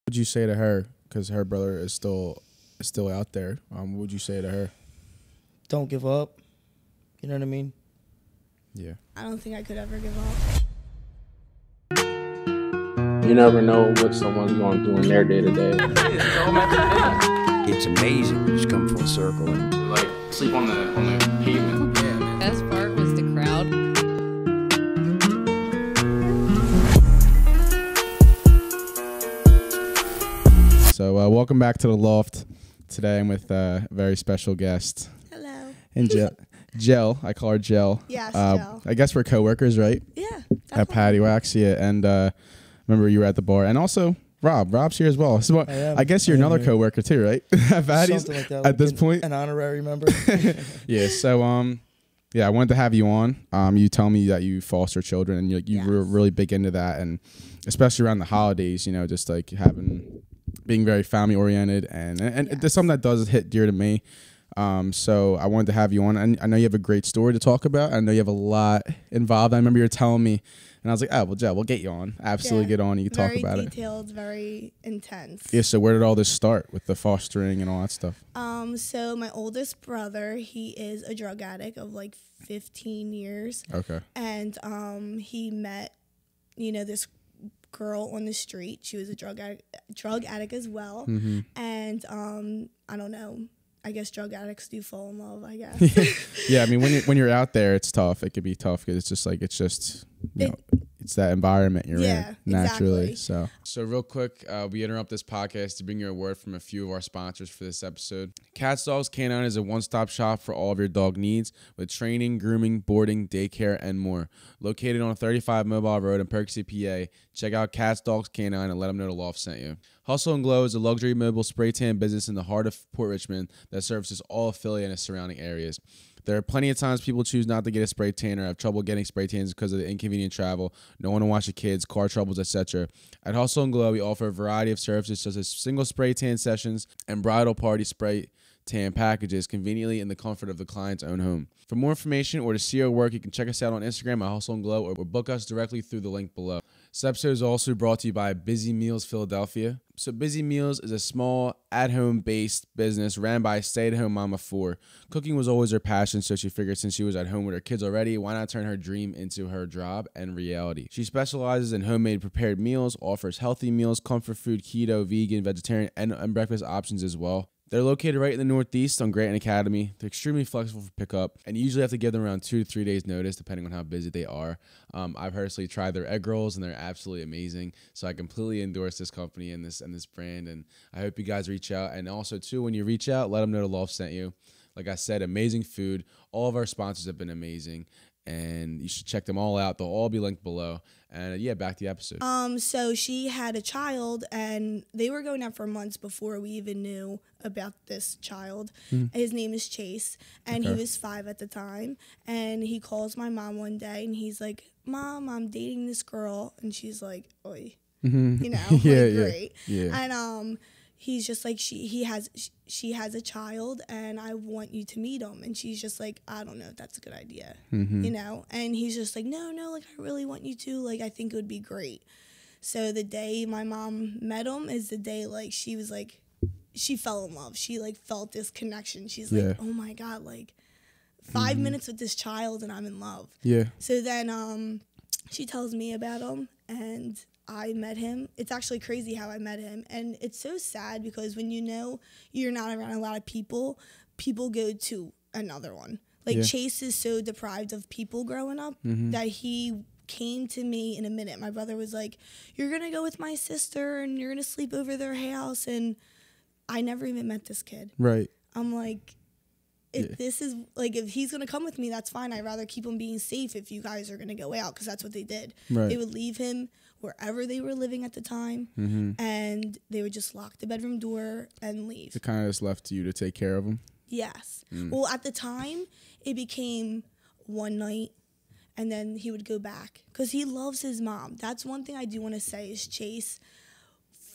What would you say to her? Because her brother is still out there. What would you say to her? Don't give up. You know what I mean? Yeah. I don't think I could ever give up. You never know what someone's going to do in their day-to-day. It's amazing when you just come full circle. Like, sleep on the pavement. The best part was the crowd. So welcome back to the Loft. Today I'm with a very special guest. Hello. And Jel. I call her Jel. Yes, Jel. I guess we're coworkers, right? Yeah. At Patty Wax, yeah. And remember you were at the bar. And also Rob's here as well. So I guess you're another coworker too, right? At Patty's. Something like that. At this point. An honorary member. Yeah. So yeah, I wanted to have you on. You tell me that you foster children and you were really big into that, and especially around the holidays, you know, just like being very family oriented, and it's something that does hit dear to me. So I wanted to have you on. I know you have a great story to talk about. I know you have a lot involved. I remember you were telling me, and I was like, oh, well, Joe, we'll get you on. Absolutely get on. You can talk about it. Very detailed, very intense. Yeah, so where did all this start with the fostering and all that stuff? So my oldest brother, he is a drug addict of like 15 years. Okay. And he met, this girl on the street. She was a drug addict as well. Mm-hmm. And I don't know. I guess drug addicts do fall in love, I guess. Yeah, I mean, when you're out there, it's tough. It could be tough because it's just it's that environment you're in naturally. Exactly. So real quick, we interrupt this podcast to bring you a word from a few of our sponsors for this episode. Cats Dogs Canine is a one-stop shop for all of your dog needs with training, grooming, boarding, daycare, and more. Located on 35 Mobile Road in Poughkeepsie, PA. Check out Cats Dogs Canine and let them know the Loft sent you. Hustle and Glow is a luxury mobile spray tan business in the heart of Port Richmond that services all affiliate and surrounding areas. There are plenty of times people choose not to get a spray tan or have trouble getting spray tans because of the inconvenient travel, no one to watch the kids, car troubles, etc. At Hustle and Glow, we offer a variety of services such as single spray tan sessions and bridal party spray tan packages conveniently in the comfort of the client's own home. For more information or to see our work, you can check us out on Instagram at Hustle and Glow or book us directly through the link below. This episode is also brought to you by Busy Meals Philadelphia. So Busy Meals is a small, at-home based business ran by a stay-at-home mom of 4. Cooking was always her passion, so she figured since she was at home with her kids already, why not turn her dream into her job and reality? She specializes in homemade prepared meals, offers healthy meals, comfort food, keto, vegan, vegetarian, and breakfast options as well. They're located right in the Northeast on Grant Academy. They're extremely flexible for pickup, and you usually have to give them around 2 to 3 days notice, depending on how busy they are. I've personally tried their egg rolls, and they're absolutely amazing. So I completely endorse this company and this brand, and I hope you guys reach out. And also, too, when you reach out, let them know the Loft sent you. Like I said, amazing food. All of our sponsors have been amazing, and you should check them all out. They'll all be linked below. And back to the episode. So she had a child, and they were going out for months before we even knew about this child. His name is Chase, and he was 5 at the time. And he calls my mom one day, and he's like, "Mom, I'm dating this girl," and she's like, "Oi," great. Yeah. And he's just like, she has a child, and I want you to meet him. And she's just like, I don't know if that's a good idea, And he's just like, no, like, I really want you to. Like, I think it would be great. So the day my mom met him is the day, like, she was like, she fell in love. She, like, felt this connection. She's like, oh, my God, like, 5 minutes with this child, and I'm in love. Yeah. So then she tells me about him, and I met him. It's actually crazy how I met him. And it's so sad because when you know you're not around a lot of people go to another one. Like, Chase is so deprived of people growing up that he came to me in a minute. My brother was like, "You're going to go with my sister and you're going to sleep over their house." And I never even met this kid. Right. I'm like, this is, like, if he's going to come with me, that's fine. I'd rather keep him being safe if you guys are going to go out, because that's what they did. Right. They would leave him wherever they were living at the time, and they would just lock the bedroom door and leave. It kind of just left to you to take care of him? Yes. Well, at the time, it became one night, and then he would go back, because he loves his mom. That's one thing I do want to say is Chase,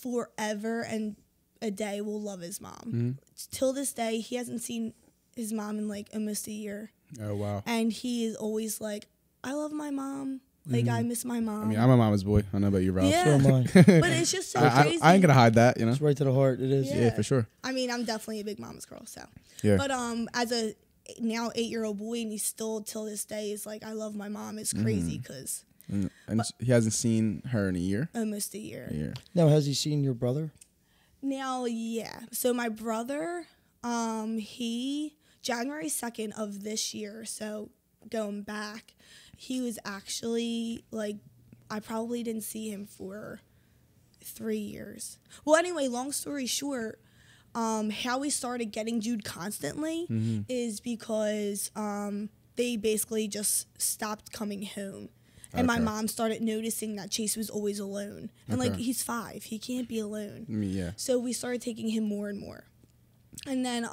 forever and a day, will love his mom. Till this day, he hasn't seen his mom in, like, almost a year. Oh, wow. And he is always like, I love my mom. Like, I miss my mom. I mean, I'm a mama's boy. I don't know about you, Rob. Yeah. So am I. But it's just so crazy. I ain't gonna hide that, you know. It's right to the heart. It is. Yeah, for sure. I mean, I'm definitely a big mama's girl, so. Yeah. But as a now 8-year-old boy, and he still till this day is like, I love my mom. It's crazy because And he hasn't seen her in a year. almost a year. Now, has he seen your brother? Now, yeah. So my brother, he January 2nd of this year, so going back, he was actually like, I probably didn't see him for 3 years. Well, anyway, long story short, how we started getting Jude constantly is because they basically just stopped coming home. And my mom started noticing that Chase was always alone. And, like, he's 5. He can't be alone. I mean, yeah. So we started taking him more and more. And then,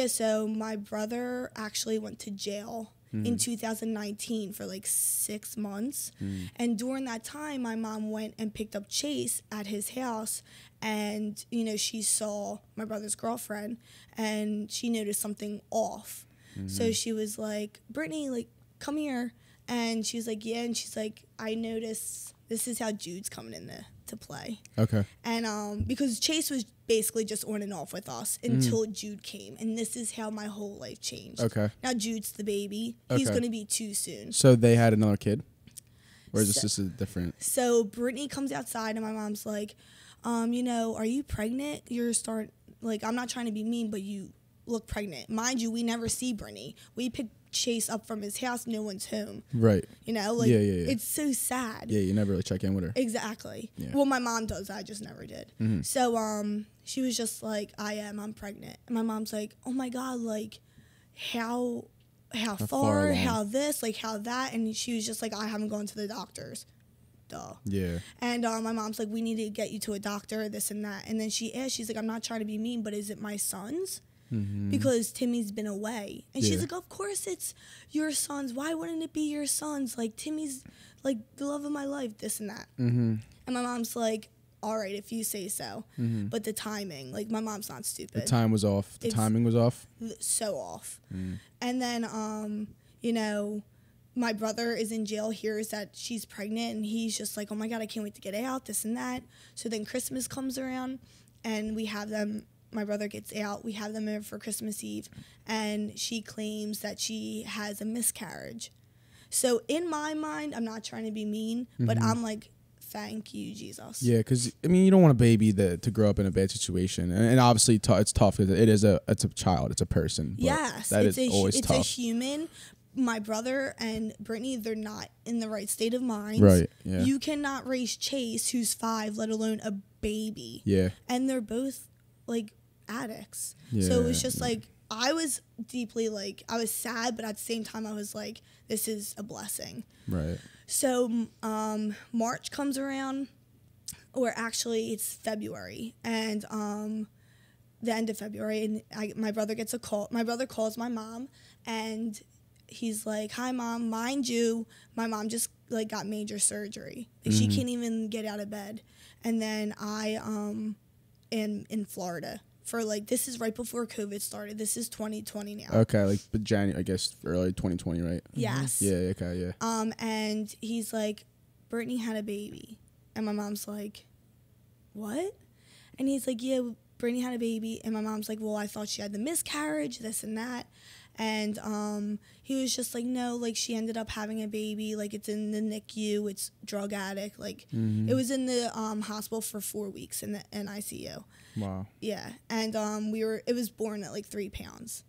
so my brother actually went to jail in 2019 for, like, 6 months. And during that time, my mom went and picked up Chase at his house. And, you know, she saw my brother's girlfriend. And she noticed something off. So she was like, Brittany, like, come here. And she was like, yeah. And she's like, I noticed this is how Jude's coming to play. Okay. And because Chase was basically just on and off with us until Jude came. And this is how my whole life changed. Okay. Now Jude's the baby. He's Okay. going to be 2 soon. So they had another kid? Or is this a different? So Brittany comes outside and my mom's like, you know, are you pregnant? I'm not trying to be mean, but you look pregnant. Mind you, we never see Brittany. We pick Chase up from his house, no one's home. Right. You know, like, Yeah. it's so sad. Yeah, you never really check in with her. Exactly. Yeah. Well, my mom does. I just never did. So, she was just like, I'm pregnant. And my mom's like, oh my God, like, how far far, along? how this, like, how that. And she was just like, I haven't gone to the doctors. Duh. Yeah. And my mom's like, we need to get you to a doctor, this and that. And then she asked, she's like, I'm not trying to be mean, but is it my son's? Because Timmy's been away. And she's Yeah. like, of course it's your son's. Why wouldn't it be your son's? Like, Timmy's, like, the love of my life, this and that. And my mom's like, all right, if you say so. But the timing, like, my mom's not stupid. The time was off. The timing was off. So off. And then, you know, my brother is in jail, hears that she's pregnant, and he's just like, oh my God, I can't wait to get out, this and that. So then Christmas comes around, and we have them. My brother gets out. We have them over for Christmas Eve, and she claims that she has a miscarriage. So in my mind, I'm not trying to be mean, but I'm like, thank you, Jesus. Yeah, because, I mean, you don't want a baby to grow up in a bad situation. And obviously it's tough because it's a child. It's a person. But Yes, that it's is always it's tough. a human. My brother and Brittany, they're not in the right state of mind. Right, yeah. You cannot raise Chase, who's 5, let alone a baby. Yeah. And they're both, like, addicts. Yeah, So it was just like, I was deeply, like, I was sad, but at the same time I was like, this is a blessing. Right. So March comes around, or actually it's February, and the end of February, and my brother gets a call. My brother calls my mom, and he's like, hi, Mom. Mind you, my mom just, like, got major surgery. Like, she can't even get out of bed. And then I am in Florida for, like, this is right before COVID started. This is 2020 now. Okay, like January, I guess, early 2020, right? Yes. Yeah, okay, yeah. And he's like, Brittany had a baby. And my mom's like, what? And he's like, yeah, Brittany had a baby. And my mom's like, well, I thought she had the miscarriage, this and that. And he was just like, no, like, she ended up having a baby. Like, it's in the NICU. It's drug addict. Like, it was in the hospital for 4 weeks in the ICU. Wow. Yeah. And it was born at, like, 3 pounds.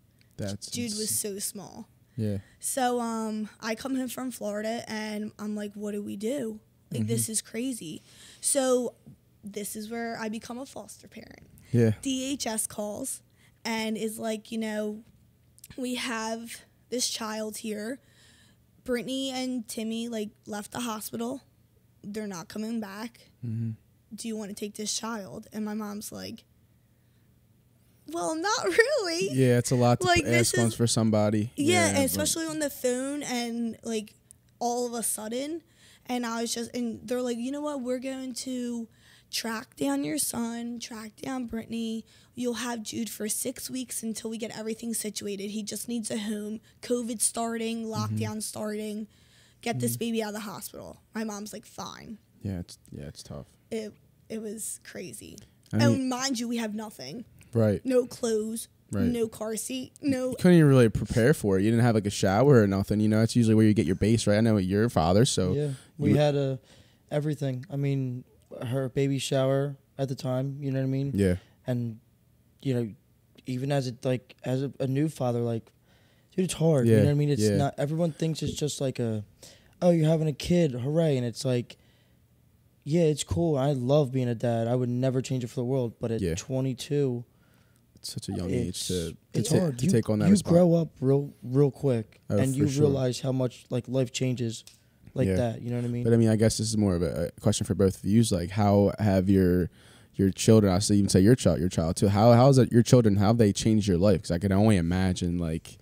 Jude was so small. Yeah. So I come home from Florida, and I'm like, what do we do? Like, this is crazy. So this is where I become a foster parent. Yeah. DHS calls and is like, you know, we have this child here. Brittany and Timmy, like, left the hospital. They're not coming back. Do you want to take this child? And my mom's like, well, not really. Yeah, it's a lot to Like, ask once for somebody. Yeah, and but- especially on the phone, and, like, all of a sudden. And I was just, and they're like, you know what? We're going to track down your son, track down Brittany. You'll have Jude for 6 weeks until we get everything situated. He just needs a home. COVID starting, lockdown starting. get this baby out of the hospital. My mom's like, fine. Yeah, it's tough. It was crazy. I mean, And mind you, we have nothing. right. No clothes. Right. No car seat. No. You couldn't even really prepare for it. You didn't have like a shower or nothing. You know, that's usually where you get your base, right? I know you're a father, so Yeah, we had everything. I mean, her baby shower at the time. You know what I mean? yeah, And you know, even as a new father, like, dude, it's hard. You Yeah, know what I mean? It's yeah. not. Everyone thinks it's just like oh, you're having a kid, hooray! And it's like, yeah, it's cool. I love being a dad. I would never change it for the world. But at Yeah. 22. it's such a young age to hard. to take on that. You grow up real quick, Oh, and for you sure. realize how much like life changes, like Yeah. that. You know what I mean? But I mean, I guess this is more of a question for both of you. Like, how have your children? I still even say your child too. How is it your children? How have they changed your life? Because I can only imagine like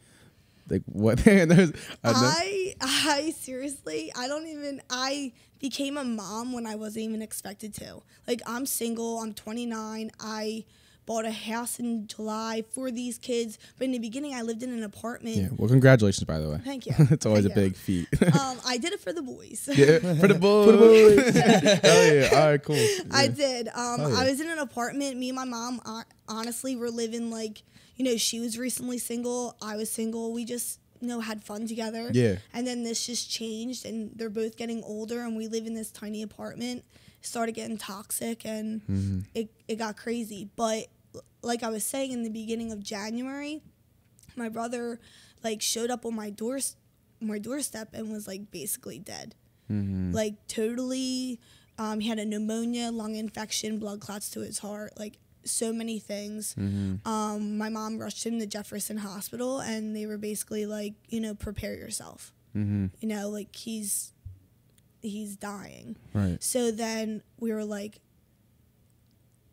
what. I seriously, I became a mom when I wasn't even expected to. Like, I'm single, I'm 29, I bought a house in July for these kids, but in the beginning I lived in an apartment. Yeah. Well, congratulations, by the way. Thank you. It's always Thank a you. big feat. I did it for the boys. Yeah, for the boys. Oh yeah. All right. Cool. I Yeah. did. yeah. I was in an apartment. Me and my mom, honestly, were living like, she was recently single. I was single. We just, had fun together. Yeah. And then this just changed, and they're both getting older, and we live in this tiny apartment. Started getting toxic, and it got crazy. But like I was saying, in the beginning of January, my brother showed up on my doorstep and was basically dead. Like, totally. He had a pneumonia, lung infection, blood clots to his heart, so many things. My mom rushed him to Jefferson Hospital, and they were basically prepare yourself. He's dying. Right. So then we were like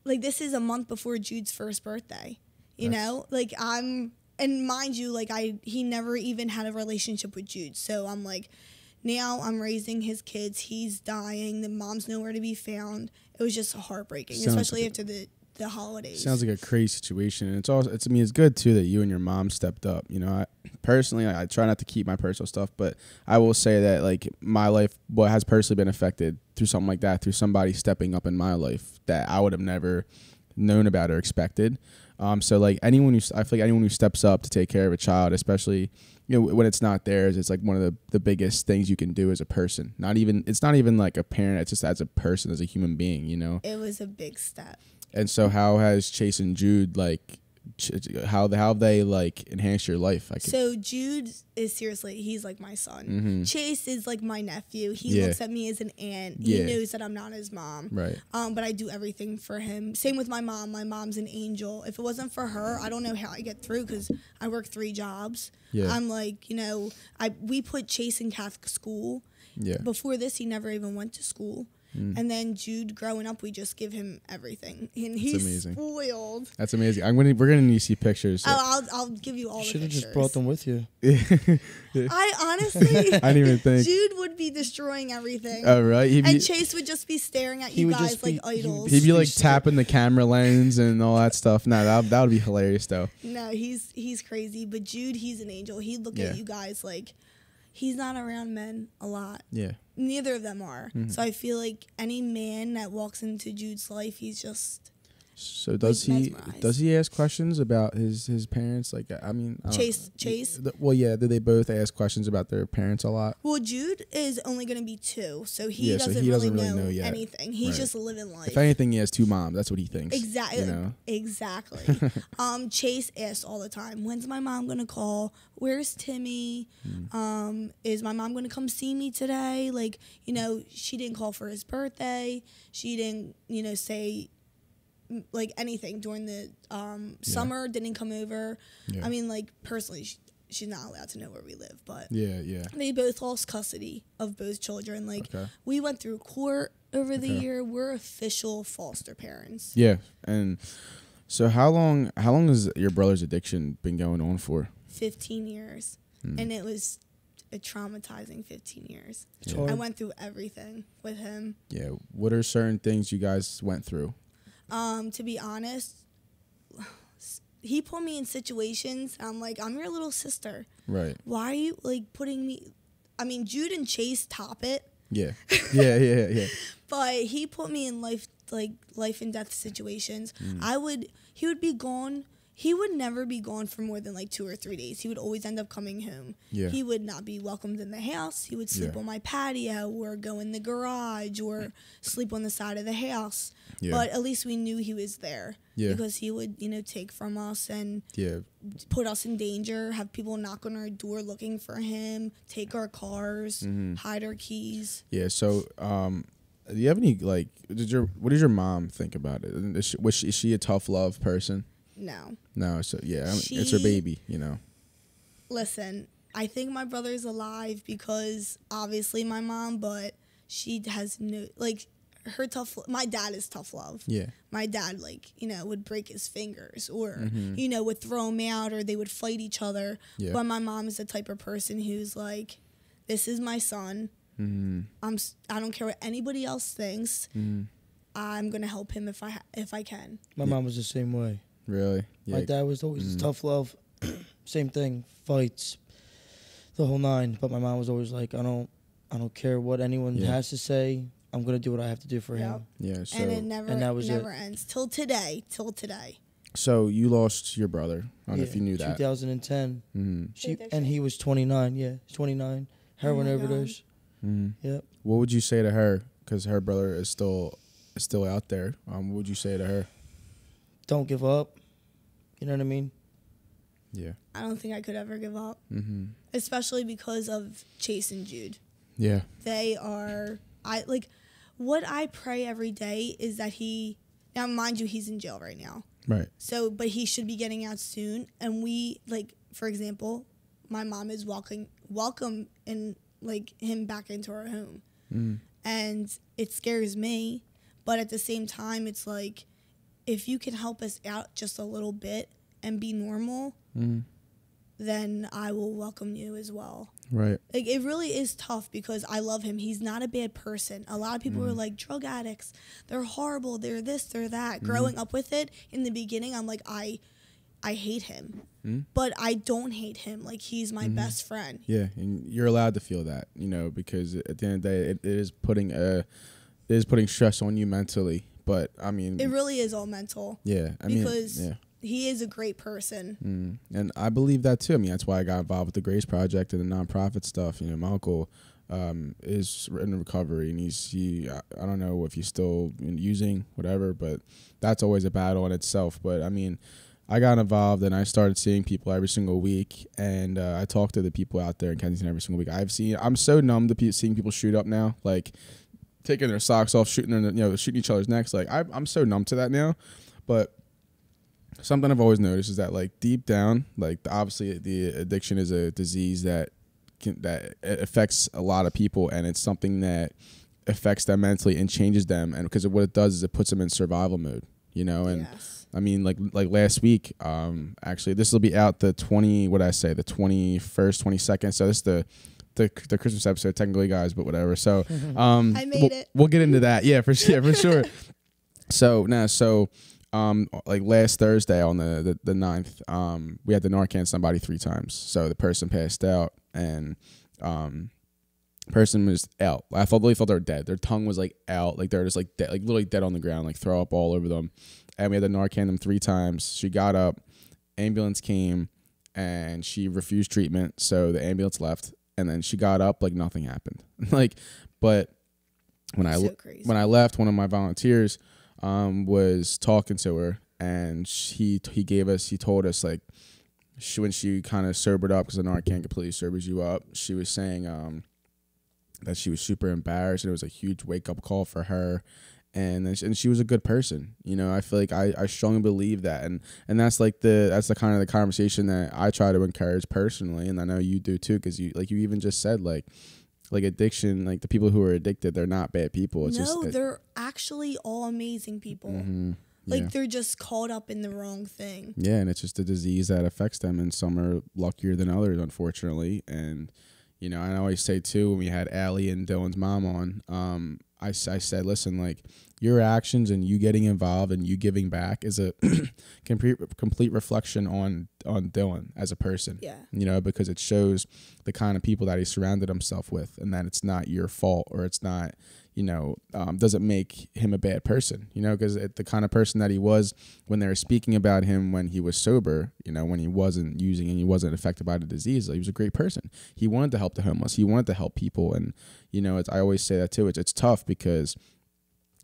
this is a month before Jude's first birthday. And mind you, he never even had a relationship with Jude. So I'm now I'm raising his kids. He's dying. The mom's nowhere to be found. It was just heartbreaking, especially after the holidays. Sounds like a crazy situation, and it's good too that you and your mom stepped up. I personally, I try not to keep my personal stuff, but I will say that my life, has personally been affected through something like that, through somebody stepping up in my life that I would have never known about or expected. So I feel like anyone who steps up to take care of a child, especially when it's not theirs, it's one of the biggest things you can do as a person. It's not even like a parent. It's just as a person, as a human being. It was a big step. And so, how has Chase and Jude how they enhanced your life? So Jude is seriously, he's like my son. Chase is like my nephew. He looks at me as an aunt. He knows that I'm not his mom. Right. But I do everything for him. Same with my mom. My mom's an angel. If it wasn't for her, I don't know how I get through, because I work 3 jobs. Yeah. I'm we put Chase in Catholic school. Yeah. Before this, he never even went to school. And then Jude, growing up, we just give him everything, and he's amazing. spoiled. That's amazing. We're gonna need to see pictures. So. I'll give you all the Should have pictures. just brought them with you. I honestly, I didn't even think. Jude would be destroying everything. Oh, right. And Chase would just be staring at you guys like idols. He'd be tapping the camera lens and all that stuff. No, that would be hilarious though. No, he's crazy. But Jude, he's an angel. He'd look at you guys he's not around men a lot. Yeah. Neither of them are. So I feel like any man that walks into Jude's life, he's just... So does he mesmerized. ask questions about his parents? Chase? Well, yeah. Do they both ask questions about their parents a lot? Well, Jude is only going to be 2, so he so doesn't he really doesn't know yet. anything. He's Right. just living life. If anything, he has 2 moms. That's what he thinks. Exactly. Exactly. Chase asks all the time, when's my mom going to call? Where's Timmy? Is my mom going to come see me today? She didn't call for his birthday. She didn't, say... anything during the summer, didn't come over. Yeah. I mean, personally, she's not allowed to know where we live, but Yeah. they both lost custody of both children. Okay. We went through court over the year. We're official foster parents. Yeah. And so how long has your brother's addiction been going on for? 15 years. And it was a traumatizing 15 years. Yeah. I went through everything with him. Yeah. What are certain things you guys went through? To be honest, he put me in situations. I'm like, I'm your little sister. Right. Why are you putting me I mean, Jude and Chase top it. Yeah. Yeah. But he put me in life and death situations. He would be gone. He would never be gone for more than like 2 or 3 days. He would always end up coming home. Yeah. He would not be welcomed in the house. He would sleep on my patio or go in the garage or sleep on the side of the house. Yeah. But at least we knew he was there. Yeah. Because he would, take from us and Yeah. put us in danger, have people knock on our door looking for him, take our cars, hide our keys. Yeah. So, do you have any what did your mom think about it? Is she a tough love person? No. So yeah, it's her baby, Listen, I think my brother's alive because obviously my mom, but she has my dad is tough love. Yeah. My dad, would break his fingers or, would throw him out or they would fight each other. Yeah. But my mom is the type of person who's like, this is my son. I don't care what anybody else thinks. I'm going to help him if I can. My mom was the same way. Really? Yeah. My dad was always tough love. Same thing, fights, the whole nine. But my mom was always like, I don't care what anyone has to say. I'm gonna do what I have to do for him. Yeah. So, and it never ends till today. So you lost your brother. I don't know if you knew that. 2010. And he was 29. Yeah, he's 29. Heroin overdose. Yep. What would you say to her? Because her brother is still out there. What would you say to her? Don't give up. You know what I mean? Yeah. I don't think I could ever give up. Especially because of Chase and Jude. Yeah. They are, what I pray every day is that now mind you, he's in jail right now. Right. So, but he should be getting out soon. And we, for example, my mom is welcome in, him back into our home. And it scares me. But at the same time, it's like, if you can help us out just a little bit and be normal, then I will welcome you as well. Right. It really is tough because I love him. He's not a bad person. A lot of people are like, drug addicts, they're horrible, they're this, they're that. Growing up with it, in the beginning, I'm like, I hate him. But I don't hate him. He's my best friend. Yeah, and you're allowed to feel that, because at the end of the day, it is putting stress on you mentally. But I mean, it really is all mental. Yeah, because he is a great person. And I believe that too. I mean, that's why I got involved with the Grace Project and the nonprofit stuff. My uncle is in recovery, and I don't know if he's still using whatever, but that's always a battle in itself. But I mean, I got involved and I started seeing people every single week, and I talk to the people out there in Kensington every single week. I'm so numb to seeing people shoot up now, taking their socks off, shooting each other's necks. I'm so numb to that now. But something I've always noticed is that deep down, obviously the addiction is a disease that affects a lot of people, and it's something that affects them mentally and changes them. And because what it does is it puts them in survival mode, and Yes. I mean, like last week, actually this will be out the 21st, 22nd. So this is the Christmas episode technically, guys, but whatever. So I made it. We'll get into that. Yeah, for sure. So last Thursday on the 9th, we had to Narcan somebody 3 times. So the person passed out, and person was out. I really thought they were dead. Their tongue was out, they're just dead, literally dead on the ground, throw up all over them. And we had to Narcan them 3 times. She got up, ambulance came, and she refused treatment. So the ambulance left, and then she got up nothing happened. But when I left, one of my volunteers was talking to her, and he told us when she kind of sobered up, because the Narcan completely sobers you up. She was saying that she was super embarrassed, and it was a huge wake up call for her. And she was a good person. I feel I strongly believe that, and that's the kind of the conversation that I try to encourage personally, and I know you do too, because you even just said addiction, the people who are addicted, they're not bad people. It's they're actually all amazing people. They're just caught up in the wrong thing. Yeah, and it's just a disease that affects them, and some are luckier than others, unfortunately. And I always say too, when we had Allie and Dylan's mom on, I said, listen, like your actions and you getting involved and you giving back is a complete reflection on Dylan as a person. Yeah. You know, because it shows the kind of people that he surrounded himself with, and that it's not your fault, or it's not, you know, doesn't make him a bad person, you know, because the kind of person that he was when they were speaking about him when he was sober, you know, when he wasn't using and he wasn't affected by the disease, he was a great person. He wanted to help the homeless. He wanted to help people. And, you know, I always say that too. It's tough because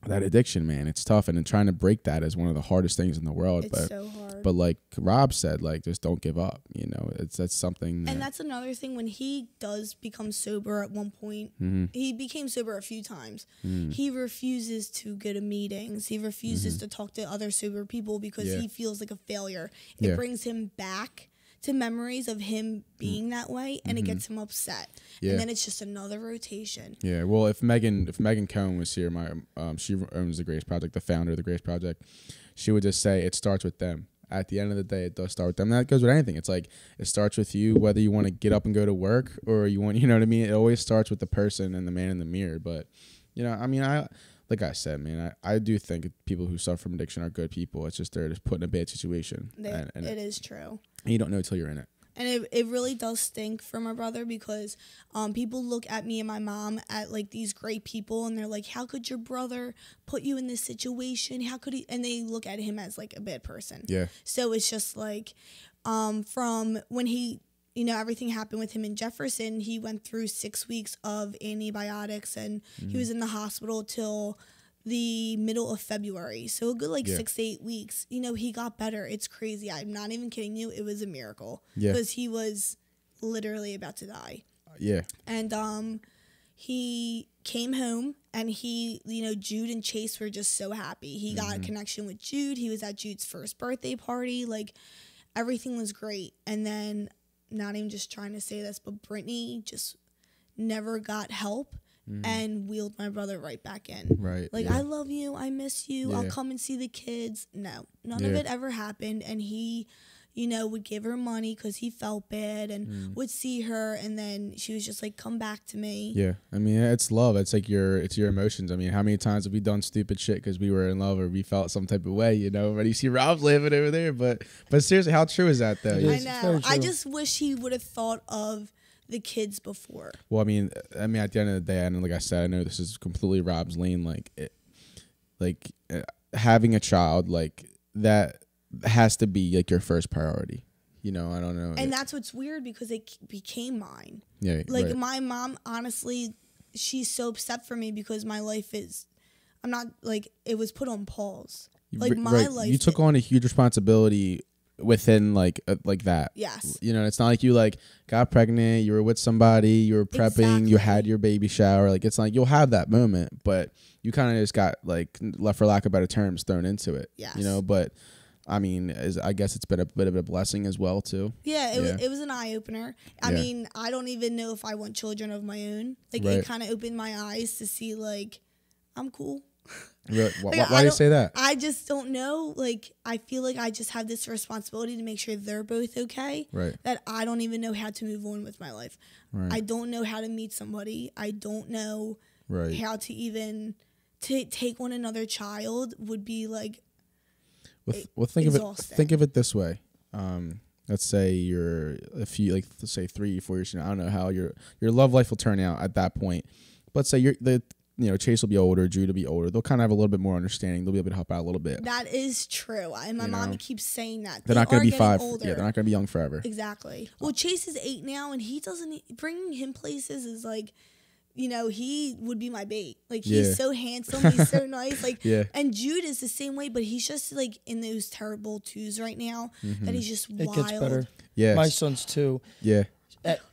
that addiction, man, it's tough. And then trying to break that is one of the hardest things in the world. It's so hard. But like Rob said, like, just don't give up. You know, that's something. And that's another thing. When he does become sober at one point, he became sober a few times. He refuses to go to meetings. He refuses to talk to other sober people because he feels like a failure. It brings him back to memories of him being that way, and it gets him upset. And then it's just another rotation. Yeah. Well, if Megan Cohen was here, she owns the Grace Project, the founder of the Grace Project, she would just say it starts with them. At the end of the day, it does start with them. And that goes with anything. It's like it starts with you, whether you want to get up and go to work or you want, you know what I mean? It always starts with the person and the man in the mirror. But, you know, I mean, like I said, man, I do think people who suffer from addiction are good people. It's just they're just put in a bad situation. And it is true. And you don't know until you're in it. And it really does stink for my brother because people look at me and my mom at like these great people, and they're like, how could your brother put you in this situation? How could he? And they look at him as like a bad person. Yeah. So it's just like from when he, you know, everything happened with him in Jefferson, he went through 6 weeks of antibiotics, and he was in the hospital till the middle of February. So a good 6 to 8 weeks. You know, he got better. It's crazy. I'm not even kidding you. It was a miracle. Yeah. Because he was literally about to die. Yeah. And he came home, and he, you know, Jude and Chase were just so happy. He got a connection with Jude. He was at Jude's first birthday party. Like, everything was great. And then, not even just trying to say this, but Brittany just never got help. And wheeled my brother right back in. Right. Like, I love you. I miss you. Yeah. I'll come and see the kids. No, none of it ever happened. And he, you know, would give her money because he felt bad and would see her. And then she was just like, come back to me. Yeah. I mean, it's love. It's like it's your emotions. I mean, how many times have we done stupid shit because we were in love or we felt some type of way, you know? But you see Rob's living over there. But seriously, how true is that, though? I know. I just wish he would have thought of the kids before. Well, I mean, at the end of the day, and like I said, I know this is completely Rob's lane. Having a child like that has to be like your first priority. You know, I don't know. And that's what's weird because it became mine. Yeah, like right. My mom, honestly, she's so upset for me because my life is, I'm not like it was put on pause. Like my life, you took on a huge responsibility within like that. Yes. You know, it's not like you like got pregnant, you were with somebody, you were prepping, Exactly. you had your baby shower. Like, it's like you'll have that moment, but you kind of just got like, for lack of better terms, thrown into it. Yes. You know, but I mean, I guess it's been a bit of a blessing as well too. Yeah, it was an eye opener. I mean, I don't even know if I want children of my own. Like, it kind of opened my eyes to see like I'm cool. Really? Like, Why do you say that? I just don't know. Like, I feel like I just have this responsibility to make sure they're both okay. Right. That I don't even know how to move on with my life. Right. I don't know how to meet somebody. I don't know how to even take on another child would be like. Well, think of it this way. Let's say let's say 3 or 4 years from now, I don't know how your love life will turn out at that point. But say Chase will be older, Jude will be older. They'll kind of have a little bit more understanding. They'll be able to help out a little bit. That is true. My mom keeps saying that. They're not going to be 5. Older. Yeah, they're not going to be young forever. Exactly. Well, Chase is 8 now, and he doesn't. Bringing him places is like, you know, he would be my bait. Like, he's so handsome. He's so nice. Like, and Jude is the same way, but he's just like in those terrible twos right now that he's just wild. It gets better. Yeah. My son's 2. Yeah.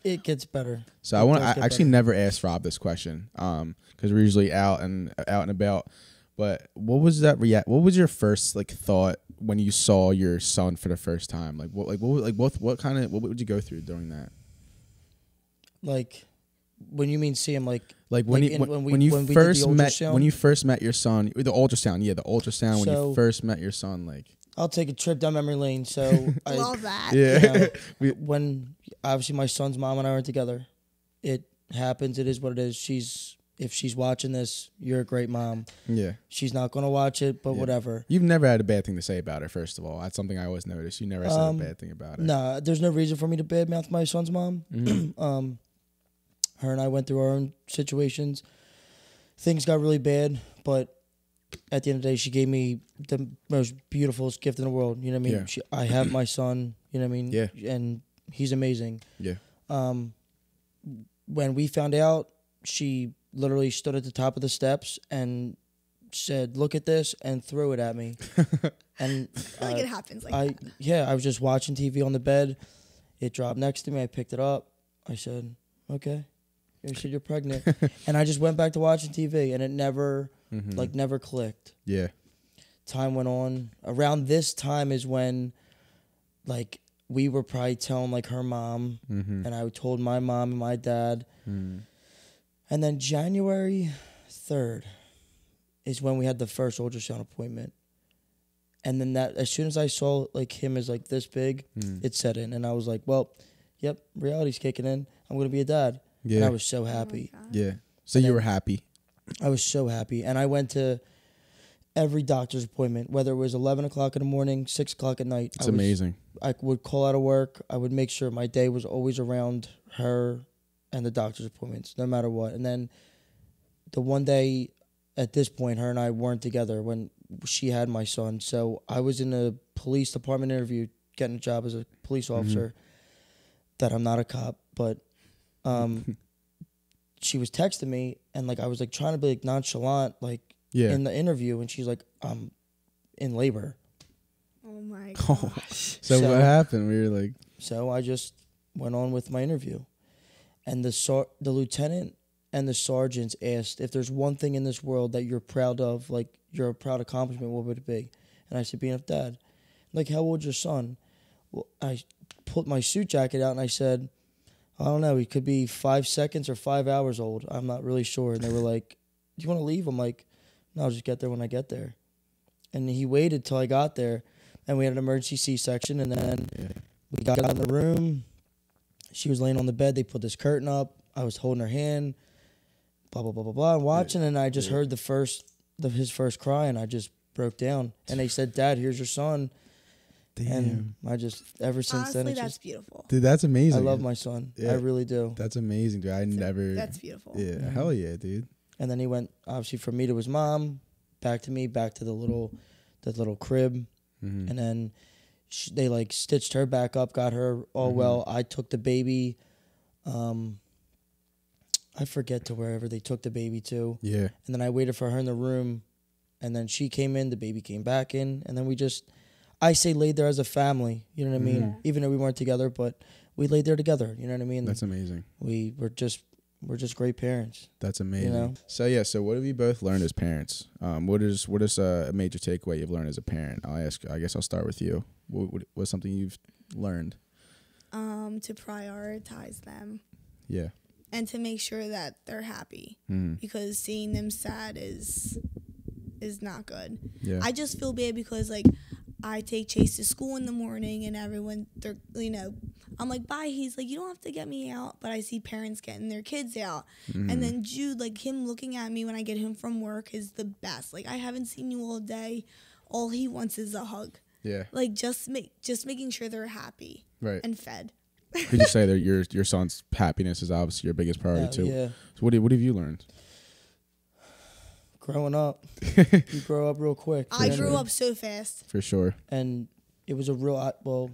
It gets better. So I actually never asked Rob this question because we're usually out and about. But what was that What was your first like thought when you saw your son for the first time? What would you go through during that? Like, when you mean see him when you first met your son, the ultrasound, when you first met your son, like. I'll take a trip down memory lane. So love that. Yeah. When obviously my son's mom and I were together, it happens. It is what it is. if she's watching this, you're a great mom. Yeah. She's not going to watch it, but whatever. You've never had a bad thing to say about her, first of all. That's something I always noticed. You never said a bad thing about her. Nah, there's no reason for me to badmouth my son's mom. Her and I went through our own situations. Things got really bad, but at the end of the day, she gave me the most beautiful gift in the world. You know what I mean? Yeah. I have my son, you know what I mean? Yeah. And he's amazing. Yeah. When we found out, she literally stood at the top of the steps and said, "Look at this," and threw it at me. And Like it happens like that. Yeah, I was just watching TV on the bed. It dropped next to me. I picked it up. I said, "Okay." You said you're pregnant. And I just went back to watching TV, and it never, never clicked. Yeah. Time went on. Around this time is when, like, we were probably telling, like, her mom, and I told my mom and my dad. And then January 3rd is when we had the first ultrasound appointment. And then that, as soon as I saw, like, him as, like, this big, it set in. And I was like, well, yep, reality's kicking in. I'm going to be a dad. Yeah. And I was so happy. Yeah. So you were happy. I was so happy. And I went to every doctor's appointment, whether it was 11 o'clock in the morning, 6 o'clock at night. It's amazing. I would call out of work. I would make sure my day was always around her and the doctor's appointments, no matter what. And then the one day at this point, her and I weren't together when she had my son. So I was in a police department interview, getting a job as a police officer, that I'm not a cop, but she was texting me, and like I was like trying to be like nonchalant, like in the interview, and she's like, "I'm in labor." Oh my gosh. So what happened? We were like, so I just went on with my interview, and the lieutenant and the sergeants asked if there's one thing in this world that you're proud of, like your proud accomplishment, what would it be? And I said, being a dad. Like, how old's your son? Well, I pulled my suit jacket out and I said, I don't know, he could be 5 seconds or 5 hours old. I'm not really sure. And they were like, do you want to leave? I'm like, no, I'll just get there when I get there. And he waited till I got there, and we had an emergency C-section, and then we got in the room. She was laying on the bed. They put this curtain up. I was holding her hand, blah, blah, blah, blah, blah, and watching, and I just heard his first cry, and I just broke down. And they said, Dad, here's your son. Damn. And I just, ever since Honestly, then, that's beautiful. dude, that's amazing. I love my son. Yeah. I really do. That's amazing, dude. That's beautiful. Yeah, hell yeah, dude. And then he went, obviously, from me to his mom, back to me, back to the little crib. And then they, like, stitched her back up, got her all well. I took the baby, I forget to wherever they took the baby to. Yeah. And then I waited for her in the room, and then she came in, the baby came back in, and then we just, I say laid there as a family, you know what I mean? Yeah. Even though we weren't together, but we laid there together, you know what I mean? That's amazing. We're just great parents. That's amazing. You know? So what have you both learned as parents? What is a major takeaway you've learned as a parent? I guess I'll start with you. What's something you've learned? To prioritize them. Yeah. And to make sure that they're happy, because seeing them sad is not good. Yeah. I just feel bad because, like, I take Chase to school in the morning, and everyone, they're, I'm like, bye. He's like, you don't have to get me out, but I see parents getting their kids out. And then Jude, like, him looking at me when I get home from work is the best. Like, I haven't seen you all day. All he wants is a hug. Yeah. Like, just making sure they're happy and fed. Could you say that your son's happiness is obviously your biggest priority too? Yeah. So what have you learned? Growing up, you grow up real quick. I grew up so fast. For sure. And it was a real, well,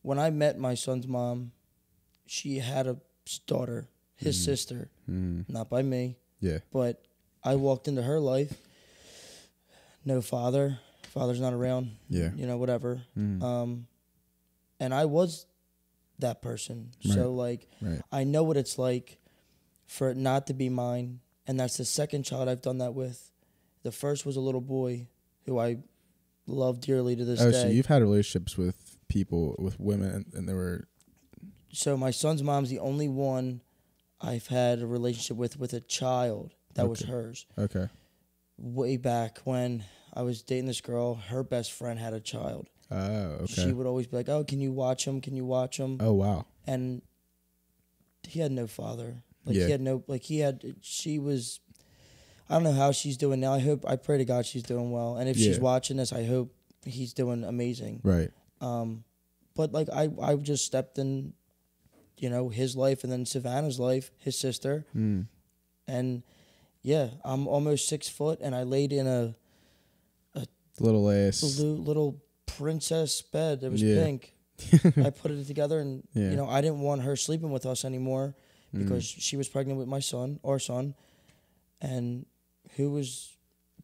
when I met my son's mom, she had a daughter, his sister, not by me. Yeah. But I walked into her life, no father's not around. Yeah. Whatever. And I was that person. Right. So, like, Right. I know what it's like for it not to be mine. And that's the second child I've done that with. The first was a little boy who I love dearly to this day. So you've had relationships with people, with women, and they were... So my son's mom's the only one I've had a relationship with a child that was hers. Okay. Way back when I was dating this girl, her best friend had a child. Oh, okay. She would always be like, oh, can you watch him? Can you watch him? Oh, wow. And he had no father. Like, Yeah. she was I don't know how she's doing now. I pray to God she's doing well. And if she's watching this, I hope he's doing amazing. Right. But like I just stepped in, you know, his life and then Savannah's life, his sister. And yeah, I'm almost 6 foot and I laid in a Little ass. little princess bed. It was pink. I put it together and, you know, I didn't want her sleeping with us anymore because she was pregnant with our son. And who was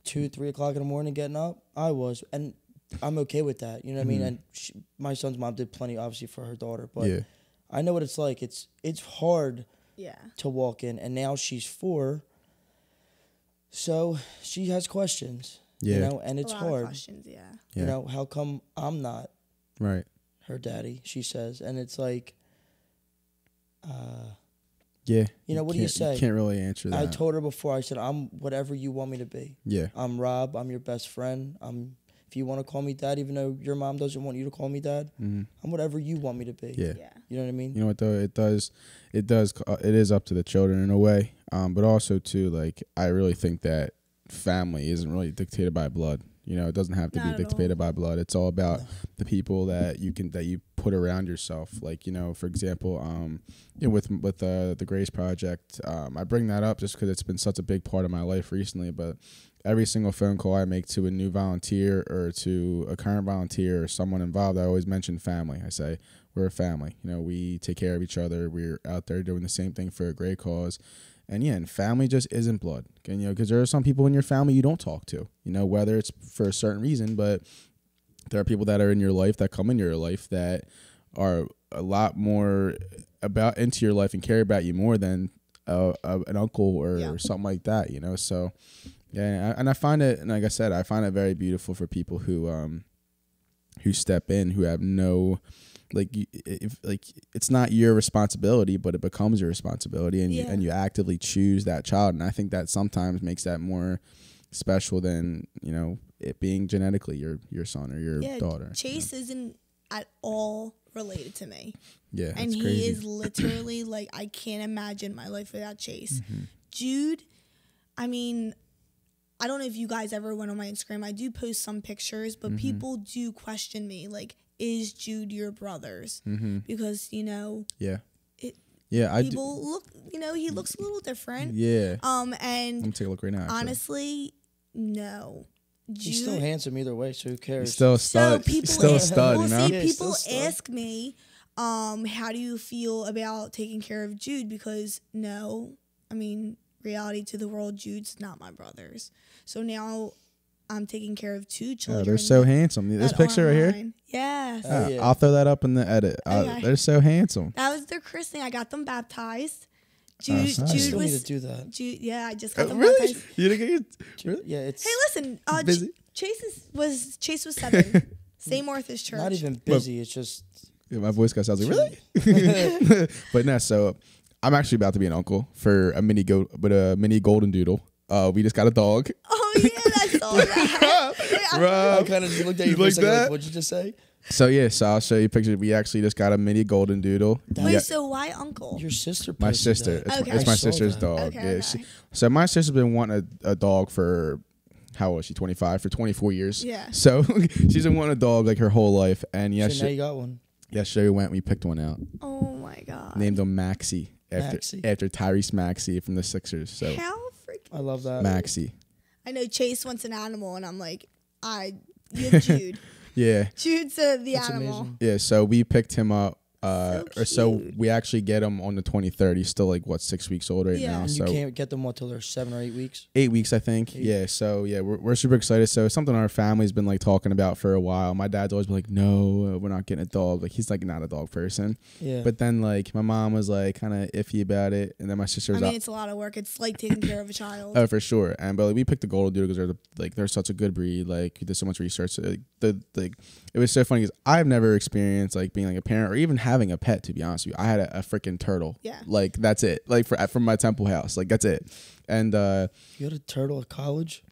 2, 3 o'clock in the morning getting up? I was. And I'm okay with that. You know what I mean? And my son's mom did plenty, obviously, for her daughter. But I know what it's like. It's hard to walk in. And now she's 4. So she has questions. You know, and it's hard. Questions, You know, how come I'm not right her daddy, she says. And it's like, you know, what do you say? You can't really answer that. I told her before, I said, I'm whatever you want me to be. I'm Rob. I'm your best friend. If you want to call me dad, even though your mom doesn't want you to call me dad, I'm whatever you want me to be. You know what I mean? You know what, though? It is up to the children in a way. But also, too, like, I really think that family isn't really dictated by blood. You know, it doesn't have to be dictated by blood. It's all about the people that you put around yourself. Like, you know, for example, you know, with the Grace Project, I bring that up just because it's been such a big part of my life recently. But every single phone call I make to a new volunteer or to a current volunteer or someone involved, I always mention family. I say, we're a family. You know, we take care of each other. We're out there doing the same thing for a great cause. And and family just isn't blood. You know, because there are some people in your family you don't talk to, you know, whether it's for a certain reason, but there are people that are in your life that come into your life that are a lot more into your life and care about you more than an uncle or something like that, you know? So, and I find it, and like I said, I find it very beautiful for people who step in, who have no, it's not your responsibility, but it becomes your responsibility, and you actively choose that child. And I think that sometimes makes that more special than, you know, it being genetically your son or your daughter. Chase isn't at all related to me. Yeah, and he crazy. is literally like, I can't imagine my life without Chase. Jude, I mean, I don't know if you guys ever went on my Instagram. I do post some pictures, but people do question me, like, is Jude your brother's? Because, you know, people look, you know, he looks a little different. And I'm gonna take a look right now. Honestly, no. Jude, he's still handsome either way, so who cares? He's still a stud. He's still a stud, well, you know? See, people ask me, how do you feel about taking care of Jude? Because no, I mean, reality to the world, Jude's not my brother's. So now I'm taking care of 2 children. They're so handsome. This picture right here? Yes. I'll throw that up in the edit. Okay. They're so handsome. That was their christening. I got them baptized. Jude, nice. I Jude still was, need to do that. I just got them Really? baptized. You didn't get Yeah, it's Hey, listen. busy? Chase was 7. St. Martha's Church. not even busy. It's just my voice got sounds like really. But no, so I'm actually about to be an uncle for a mini golden doodle. We just got a dog. Oh yeah, I saw that. I kind of just looked at you for a like second, that? like, what'd you just say? So so I'll show you a picture. We actually just got a mini golden doodle. Wait, so why uncle? Your sister My posted sister. that. Okay. It's my I saw sister's that. dog. Okay, Yeah. okay. So my sister's been wanting a dog for, how old is she? 25 for 24 years. Yeah. So she's been wanting a dog like her whole life. And So now you got one. yesterday we picked one out. Oh my god. Named him Maxie Maxie. after Tyrese Maxey from the Sixers. So How freaking. I love that. Maxie. I know Chase wants an animal, and I'm like, you have Jude. Yeah. Jude's the That's animal. amazing. Yeah. So we picked him up. So We actually get him on the 23rd. He's still like 6 weeks old right Yeah. now. And So you can't get them until they're 7 or 8 weeks. 8 weeks, I think. Yeah. So we're super excited. So it's something our family's been like talking about for a while. My dad's always been like, no, we're not getting a dog. Like he's like not a dog person. Yeah. But then like my mom was like kind of iffy about it, and then my sister was I mean, it's a lot of work. It's like taking care of a child. Oh, for sure. And but like, we picked the golden doodle because they're such a good breed. Like we did so much research. So, it was so funny because I've never experienced like being like a parent or even having a pet. To be honest with you, I had a freaking turtle. Yeah. Like that's it. Like from my Temple house. Like that's it. And You had a turtle at college?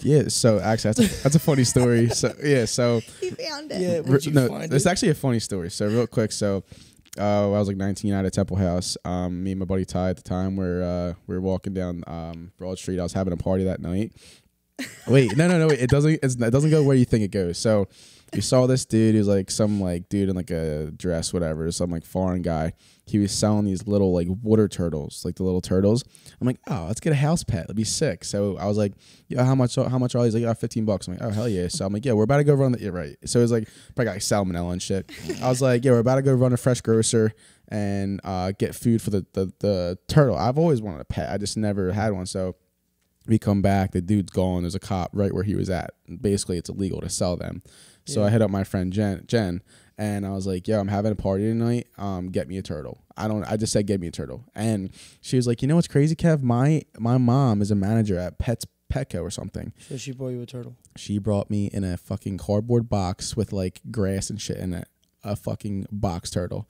yeah. So actually, that's a funny story. So yeah. So He found it. Yeah. Where'd you find it's it? actually a funny story. So real quick. So I was like 19 at Temple House. Me and my buddy Ty at the time we were walking down Broad Street. I was having a party that night. Wait, no. Wait, it doesn't go where you think it goes. So we saw this dude who's like some like dude in like a dress, whatever, some like foreign guy. He was selling these little like water turtles, like the little turtles. I'm like, oh, let's get a house pet. It'd be sick. So I was like, yeah, how much are all these? Like, oh, $15. I'm like, oh, hell yeah. So I'm like, yeah, we're about to go run the, yeah, right. So it was like, probably got like salmonella and shit. I was like, yeah, we're about to go run a fresh grocer and get food for the turtle. I've always wanted a pet. I just never had one. So we come back, the dude's gone. There's a cop right where he was at. Basically, it's illegal to sell them. So I hit up my friend Jen, and I was like, yo, I'm having a party tonight. Get me a turtle. I just said, get me a turtle. And she was like, you know what's crazy, Kev? My mom is a manager at Petco or something. So she brought you a turtle. She brought me in a fucking cardboard box with like grass and shit in it, a fucking box turtle.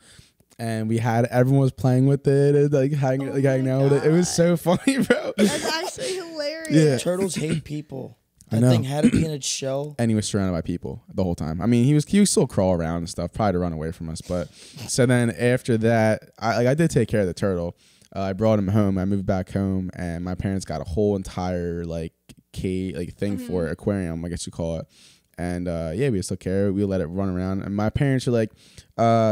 And everyone was playing with it and like hanging out with it. It was so funny, bro. That's actually hilarious. Yeah. Turtles hate people. I That know. thing had to be in its shell. And he was surrounded by people the whole time. I mean, he was still crawl around and stuff, probably to run away from us. But so then after that, I did take care of the turtle. I brought him home. I moved back home, and my parents got a whole entire like thing for it, aquarium, I guess you call it. And yeah, we just took care of it. We let it run around. And my parents were like,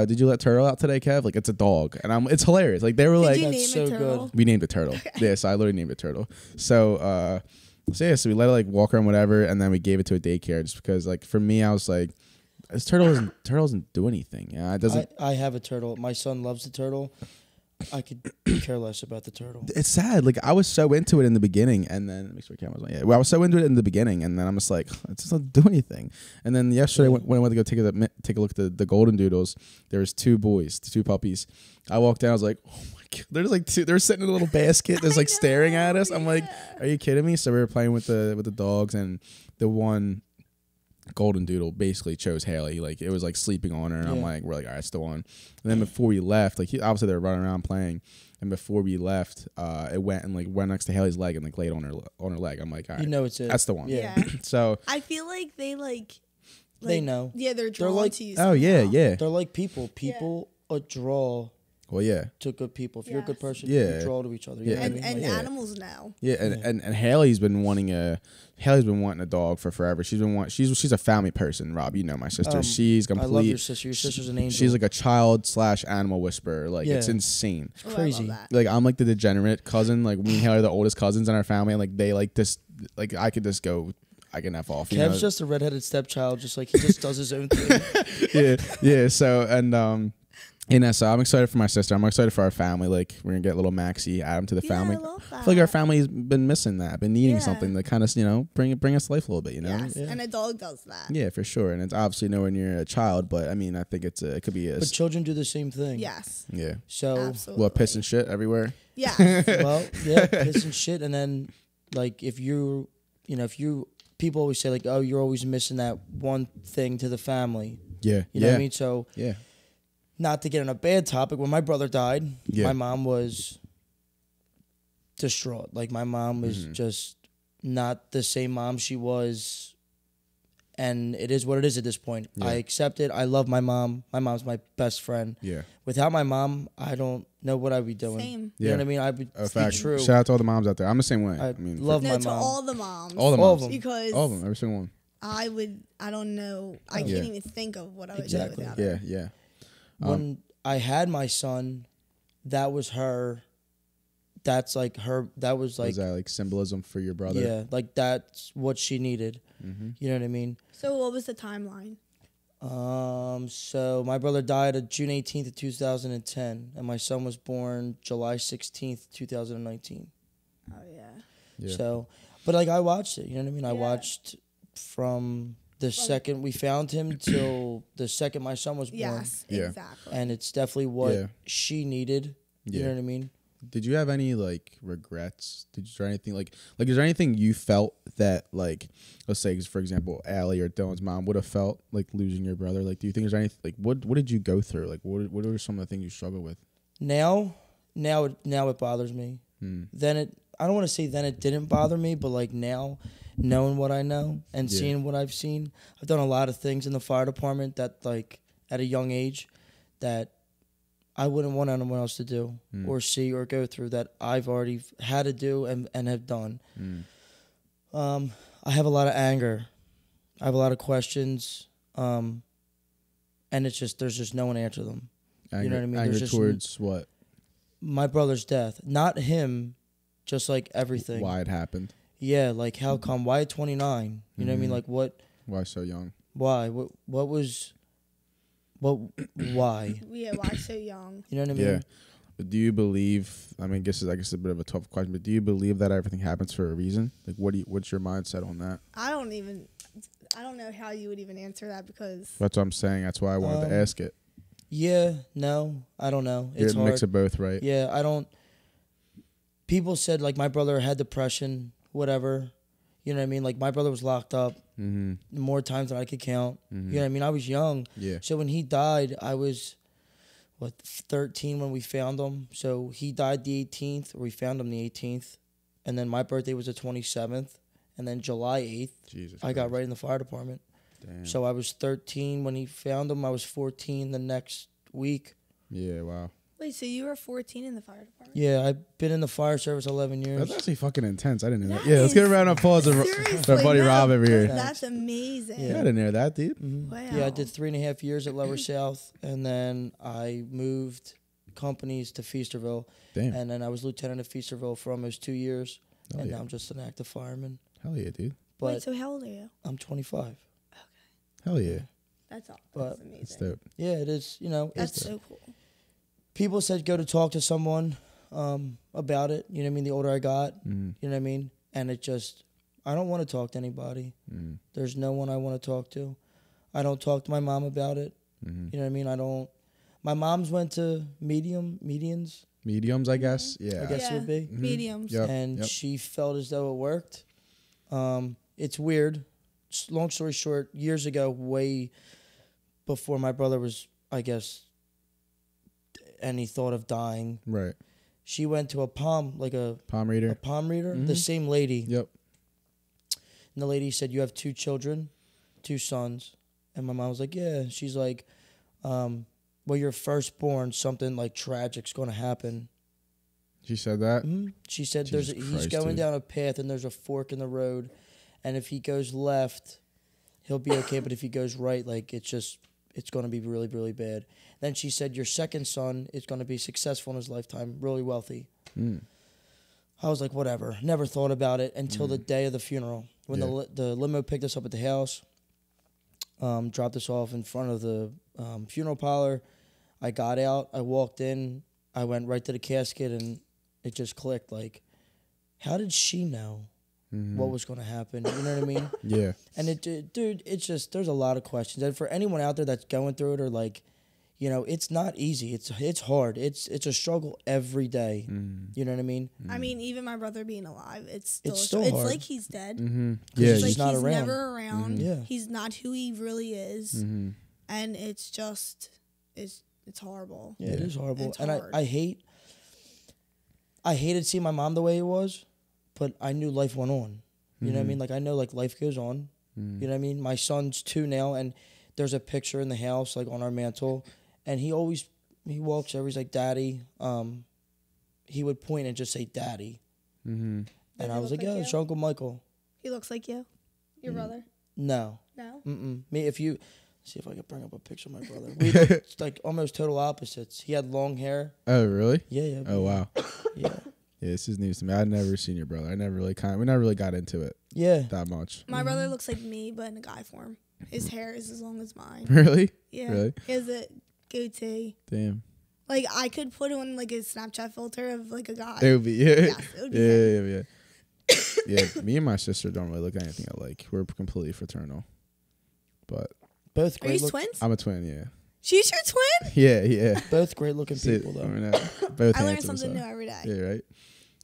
did you let Turtle out today, Kev? Like, it's a dog. And it's hilarious. Like, they were Did like, you That's name so it Turtle? good. we named it Turtle. Yeah, so I literally named it Turtle. So so we let it like walk around, whatever, and then we gave it to a daycare just because, like, for me, I was like, this turtle doesn't do anything. Yeah, it doesn't. I have a turtle. My son loves the turtle. I could care less about the turtle. It's sad. Like, I was so into it in the beginning, and then make sure the camera's on. Yeah, well, I was so into it in the beginning, and then I'm just like, it doesn't do anything. And then yesterday, when I went to go take a look at the golden doodles, there was two puppies. I walked down, I was like, oh my god, there's like two. They're sitting in a little basket, that's like staring at us. I'm like, are you kidding me? So we were playing with the dogs, and the one golden doodle basically chose Haley. Like, it was like sleeping on her, and we're like, all right, it's the one. And then before we left, like, obviously they were running around playing, and before we left, it went next to Haley's leg and like laid on her leg. I'm like, all right, You know it's it. that's the one. Yeah. So I feel like They know. Yeah, they're drawn like- to you. oh yeah, somehow. yeah. They're like people. People draw Well, yeah. to good people. If you're a good Yes. person, Yeah. you draw to each other. Yeah. You know what I And mean? and Like, animals know. Yeah, and Haley's been wanting a dog for forever. She's a family person, Rob. You know my sister. She's I love your complete. sister. Your sister's an angel. She's like a child / animal whisperer. Like, it's Yeah. insane. Oh, I love crazy. that. Like, I'm like the degenerate cousin. Like, me and Haley are the oldest cousins in our family. And like, they like this. Like, I could just go. I can F off. You Kev's know? just a redheaded stepchild. Just like he just does his own thing. yeah. So so I'm excited for my sister. I'm excited for our family. Like, we're gonna get little Maxie, add him to the family. I love that. I feel like our family's been missing that, been needing Yeah. something that kind of bring us to life a little bit. You know. Yes, Yeah. and a dog does that. Yeah, for sure. And it's obviously nowhere near a child, but I mean, I think it could be a But children do the same thing. Yes, yeah. So, absolutely. Well, piss and shit everywhere. Yes. well, yeah, piss and shit. And then, like, if people always say, like, oh, you're always missing that one thing to the family. Yeah. You know what I mean? So, Yeah. not to get on a bad topic, when my brother died, Yeah. my mom was distraught. Like, my mom was just not the same mom she was, and it is what it is at this point. Yeah. I accept it. I love my mom. My mom's my best friend. Yeah. Without my mom, I don't know what I'd be doing. Same. You know what I mean? I would A be fact. true. Shout out to all the moms out there. I'm the same way. I mean, love No, my to mom. all the moms. all the all of moms. them. Because All of them. Every single one. I don't know. I Yeah. can't even think of what I would Exactly. do without Yeah. her. Yeah. When I had my son, that was her. That's like her. That was like, Is that like symbolism for your brother? yeah, like that's what she needed. You know what I mean? So what was the timeline? So my brother died on June 18th of 2010, and my son was born July 16th, 2019. Oh yeah. Yeah. So, but like I watched it. You know what I mean? I Yeah. watched from the second we found him till the second my son was born. Yes. Yeah. Exactly. And it's definitely what Yeah. she needed. You Yeah. know what I mean? Did you have any like regrets? Is there anything like is there anything you felt that, like, let's say for example, Allie or Dylan's mom would have felt like losing your brother? Like, do you think there's anything like what did you go through? Like, what are some of the things you struggle with? Now it bothers me. Then I don't want to say then it didn't bother me, but like now, knowing what I know and Yeah. seeing what I've seen, I've done a lot of things in the fire department that, like, at a young age, that I wouldn't want anyone else to do or see or go through that I've already had to do and have done. I have a lot of anger. I have a lot of questions. And it's just, there's just no one to answer them. Anger, you know what I mean? Anger There's towards what? My brother's death. Not him, just like everything. Why it happened. Yeah, like how come? Why at 29? You know what I mean? Like what? Why so young? Why? What was... why? Yeah, why so young? You know what I mean? Yeah. But do you believe, I mean, I guess it's a bit of a tough question, but do you believe that everything happens for a reason? Like, what's your mindset on that? I don't know how you would even answer that because... That's what I'm saying. That's why I wanted to ask it. Yeah, no, I don't know. It's You're a hard. mix of both, right? Yeah, I don't... People said, like, my brother had depression, whatever. You know what I mean? Like, my brother was locked up more times than I could count. You know what I mean? I was young. Yeah. So when he died, I was... 13 when we found him. So he died the 18th, or we found him the 18th. And then my birthday was the 27th. And then July 8th, I got right in the fire department. Damn. So I was 13 when he found him. I was 14 the next week. Yeah, wow. Wait, so you were 14 in the fire department? Yeah, I've been in the fire service 11 years. That's actually fucking intense. I didn't know that. That Yeah, let's get a round of applause for our buddy Rob over here. That's amazing. Yeah, I didn't know that, dude. Wow. Yeah, I did 3.5 years at Lower South, and then I moved companies to Feasterville. Damn. And then I was lieutenant at Feasterville for almost 2 years, Oh, and yeah. now I'm just an active fireman. Hell yeah, dude. But Wait, so how old are you? I'm 25. Hell yeah. That's all. But- That's amazing. That's dope. Yeah, it is. You know, That's it's, so cool. people said go to talk to someone about it. You know what I mean? The older I got, you know what I mean? And it just, I don't want to talk to anybody. There's no one I want to talk to. I don't talk to my mom about it. You know what I mean? I don't. My mom's went to mediums, Mediums, I guess. Yeah. I guess it would be. Mediums. Yep. And she felt as though it worked. It's weird. Long story short, years ago, way before my brother was, I guess, any thought of dying, Right. she went to a palm reader, the same lady. Yep. And the lady said, you have 2 children, 2 sons. And my mom was like, yeah. She's like, well, you're firstborn, something like tragic's going to happen. She said that? She said Jesus he's Christ, going dude. down a path and there's a fork in the road. And if he goes left, he'll be okay. But if he goes right, like it's going to be really, really bad. Then she said, your second son is going to be successful in his lifetime, really wealthy. I was like, whatever. Never thought about it until the day of the funeral. When the limo picked us up at the house, dropped us off in front of the funeral parlor. I got out. I walked in. I went right to the casket, and it just clicked. Like, how did she know what was going to happen? You know what I mean? Yeah. And dude, it's just, there's a lot of questions. And for anyone out there that's going through it or like, you know, it's not easy. It's hard. It's a struggle every day. You know what I mean? I mean, even my brother being alive, it's still it's hard. like he's dead. Yeah. It's like He's not he's around. never around. Yeah. He's not who he really is. And it's just, it's horrible. Yeah, it is horrible. It's and hard. I hated seeing my mom the way it was, but I knew life went on. You know what I mean? Like, I know, like, life goes on. You know what I mean? My son's 2 now, and there's a picture in the house, like, on our mantle, and he walks over, he's like, Daddy. He would point and just say, Daddy. And Does I he was look like, like yeah, you? it's your Uncle Michael. He looks like you, your brother. No. No. Me, if you... See if I can bring up a picture of my brother. We looked like almost total opposites. He had long hair. Oh, really? Yeah. Oh, wow. Yeah. Yeah, this is news to me. I'd never seen your brother. We never really got into it Yeah. that much. My brother looks like me, but in a guy form. His hair is as long as mine. Really? Yeah. Really? He has a goatee. Damn. Like, I could put on, like, a Snapchat filter of, like, a guy. It would be, yeah. Yes, it would be him. Yeah. Yeah, me and my sister don't really look anything alike. We're completely fraternal. But Both Are great you look, twins? I'm a twin, yeah. She's your twin? Yeah. both great looking See, people I though. mean, both I learn handsome, something so. new every day. Yeah, right?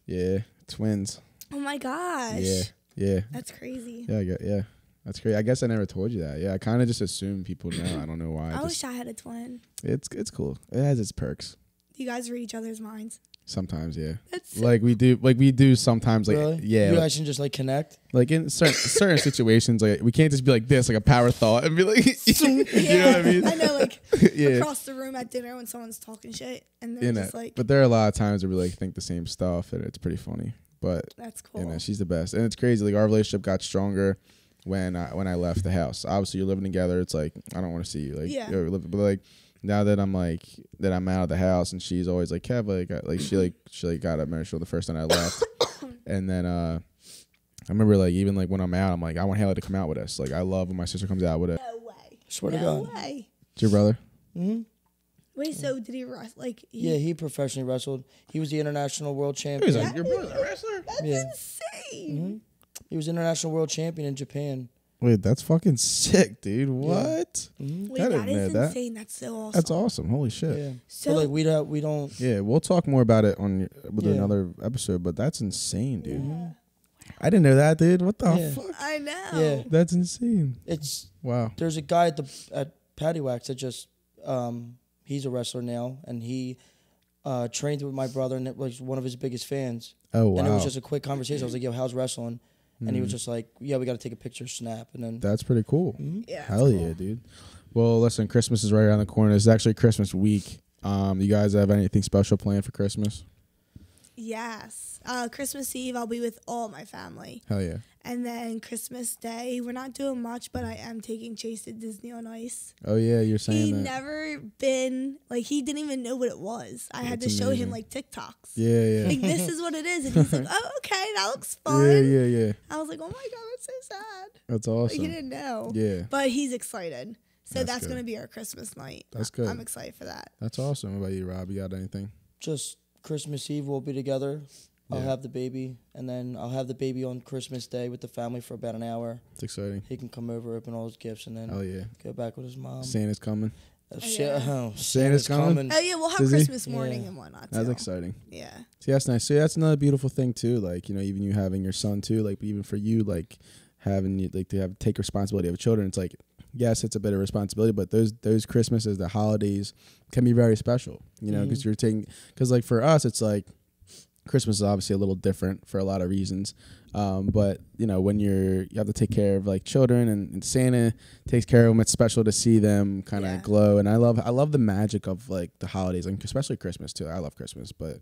Yeah, twins. Oh, my gosh. Yeah. That's crazy. Yeah. That's great. I guess I never told you that. Yeah, I kind of just assumed people know. I don't know why. I wish I had a twin. It's cool. It has its perks. You guys read each other's minds. Sometimes, yeah. That's Like we do sometimes, like Really? yeah, You like, guys can just like connect. like in certain situations, like we can't just be like this, like a power thought, and be like, you know what I mean? I know, like Yeah. across the room at dinner when someone's talking shit, and they're just like, but there are a lot of times where we like think the same stuff, and it's pretty funny. But "That's cool." you know, she's the best, and it's crazy. Like our relationship got stronger when I left the house. Obviously, you're living together. It's like I don't want to see you, like Yeah. but like now that I'm out of the house, and she's always like, Kev, she got emotional the first time I left, and then I remember like even like when I'm out, I'm like I want Haley to come out with us. Like I love when my sister comes out with it. No way. Swear to No God. way. It's your brother? Hmm. Wait, so did he rest? Like, Yeah, he professionally wrestled. He was the international world He's champion. like your brother's a wrestler. That's Yeah. insane. He was international world champion in Japan. Wait, that's fucking sick, dude. What? Wait, I that didn't know is that. insane. That's so awesome. That's awesome. Holy shit. Yeah. So, But like we don't. Yeah, we'll talk more about it with Yeah. another episode, but that's insane, dude. I didn't know that, dude. What the Yeah. fuck? I know. Yeah. That's insane. It's Wow. there's a guy at Patty Wax that just he's a wrestler now, and he trained with my brother, and it was one of his biggest fans. Oh, wow. And it was just a quick conversation. I was like, "Yo, how's wrestling?" And he was just like, "Yeah, we got to take a picture, snap." And then That's pretty cool. Yeah. Hell yeah, dude. Well, listen, Christmas is right around the corner. It's actually Christmas week. You guys have anything special planned for Christmas? Yes. Christmas Eve, I'll be with all my family. Hell yeah. And then Christmas Day, we're not doing much, but I am taking Chase to Disney on Ice. Oh, yeah, you're saying He that. never been, like, he didn't even know what it was. I had to That's show amazing. him, like, TikToks. Yeah, yeah. Like, this is what it is. And he's like, oh, okay, that looks fun. Yeah. I was like, oh my God, that's so sad. That's Like, awesome. he didn't know. Yeah. But he's excited. So That's that's good. going to be our Christmas night. That's good. I'm excited for that. That's awesome. What about you, Rob? You got anything? just Christmas Eve we'll be together. I'll Yeah. have the baby, and then I'll have the baby on Christmas Day with the family for about an hour. It's exciting. He can come over, open all his gifts, and then Hell yeah. go back with his mom. Santa's coming. Santa's coming? Oh, yeah, we'll have Does he? Christmas morning Yeah. and whatnot, That's too. exciting. Yeah. See, that's nice. See, that's another beautiful thing too. Like, you know, even you having your son too. Like, even for you, like having you like to take responsibility of children. It's like, yes, it's a bit of responsibility, but those Christmases, the holidays, can be very special. You know, because because like for us, it's like Christmas is obviously a little different for a lot of reasons. But you know, when you have to take care of like children and Santa takes care of them, it's special to see them kind of Yeah. glow. And I love the magic of like the holidays, and especially Christmas too. I love Christmas, but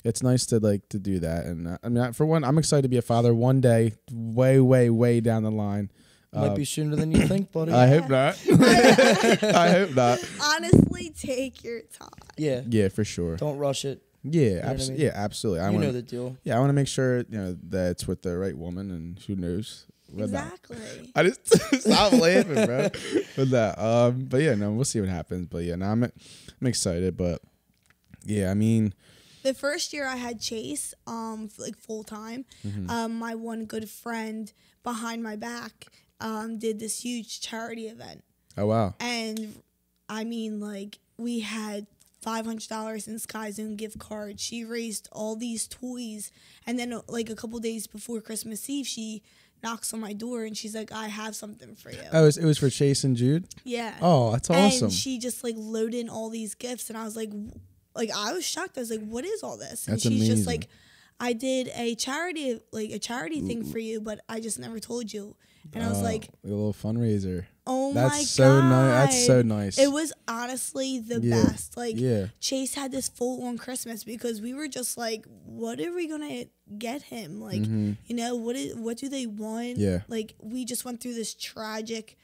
it's nice to do that. And I mean, for one, I'm excited to be a father one day, way down the line. Might be sooner than you think, buddy. I hope not. I hope not. Honestly, take your time. Yeah. Yeah, for sure. Don't rush it. Yeah, what I mean? yeah, absolutely. I You wanna, know the deal. yeah, I want to make sure that it's with the right woman, and who knows. With that. Exactly. I just stop laughing, bro. With that, but yeah, no, we'll see what happens. But yeah, no, I'm excited. But yeah, I mean, The first year I had Chase, like full time, my one good friend behind my back did this huge charity event. oh wow, And I mean, like, we had $500 in Sky Zone gift cards. She raised all these toys. And then, like, a couple days before Christmas Eve, she knocks on my door and she's like, I have something for you. oh, it was for Chase and Jude. Yeah. Oh, that's awesome. And she just, like, loaded in all these gifts. And I was like, I was shocked. I was like, what is all this? And That's she's amazing. just like, I did a charity thing for you, but I just never told you. And I was like, a little fundraiser. oh That's my so God. nice. That's so nice. It was honestly the Yeah. best. Like, Yeah. Chase Chase had this full on Christmas because we were just like, what are we gonna get him? Like, you know, what do they want? Yeah. Like, we just went through this tragic.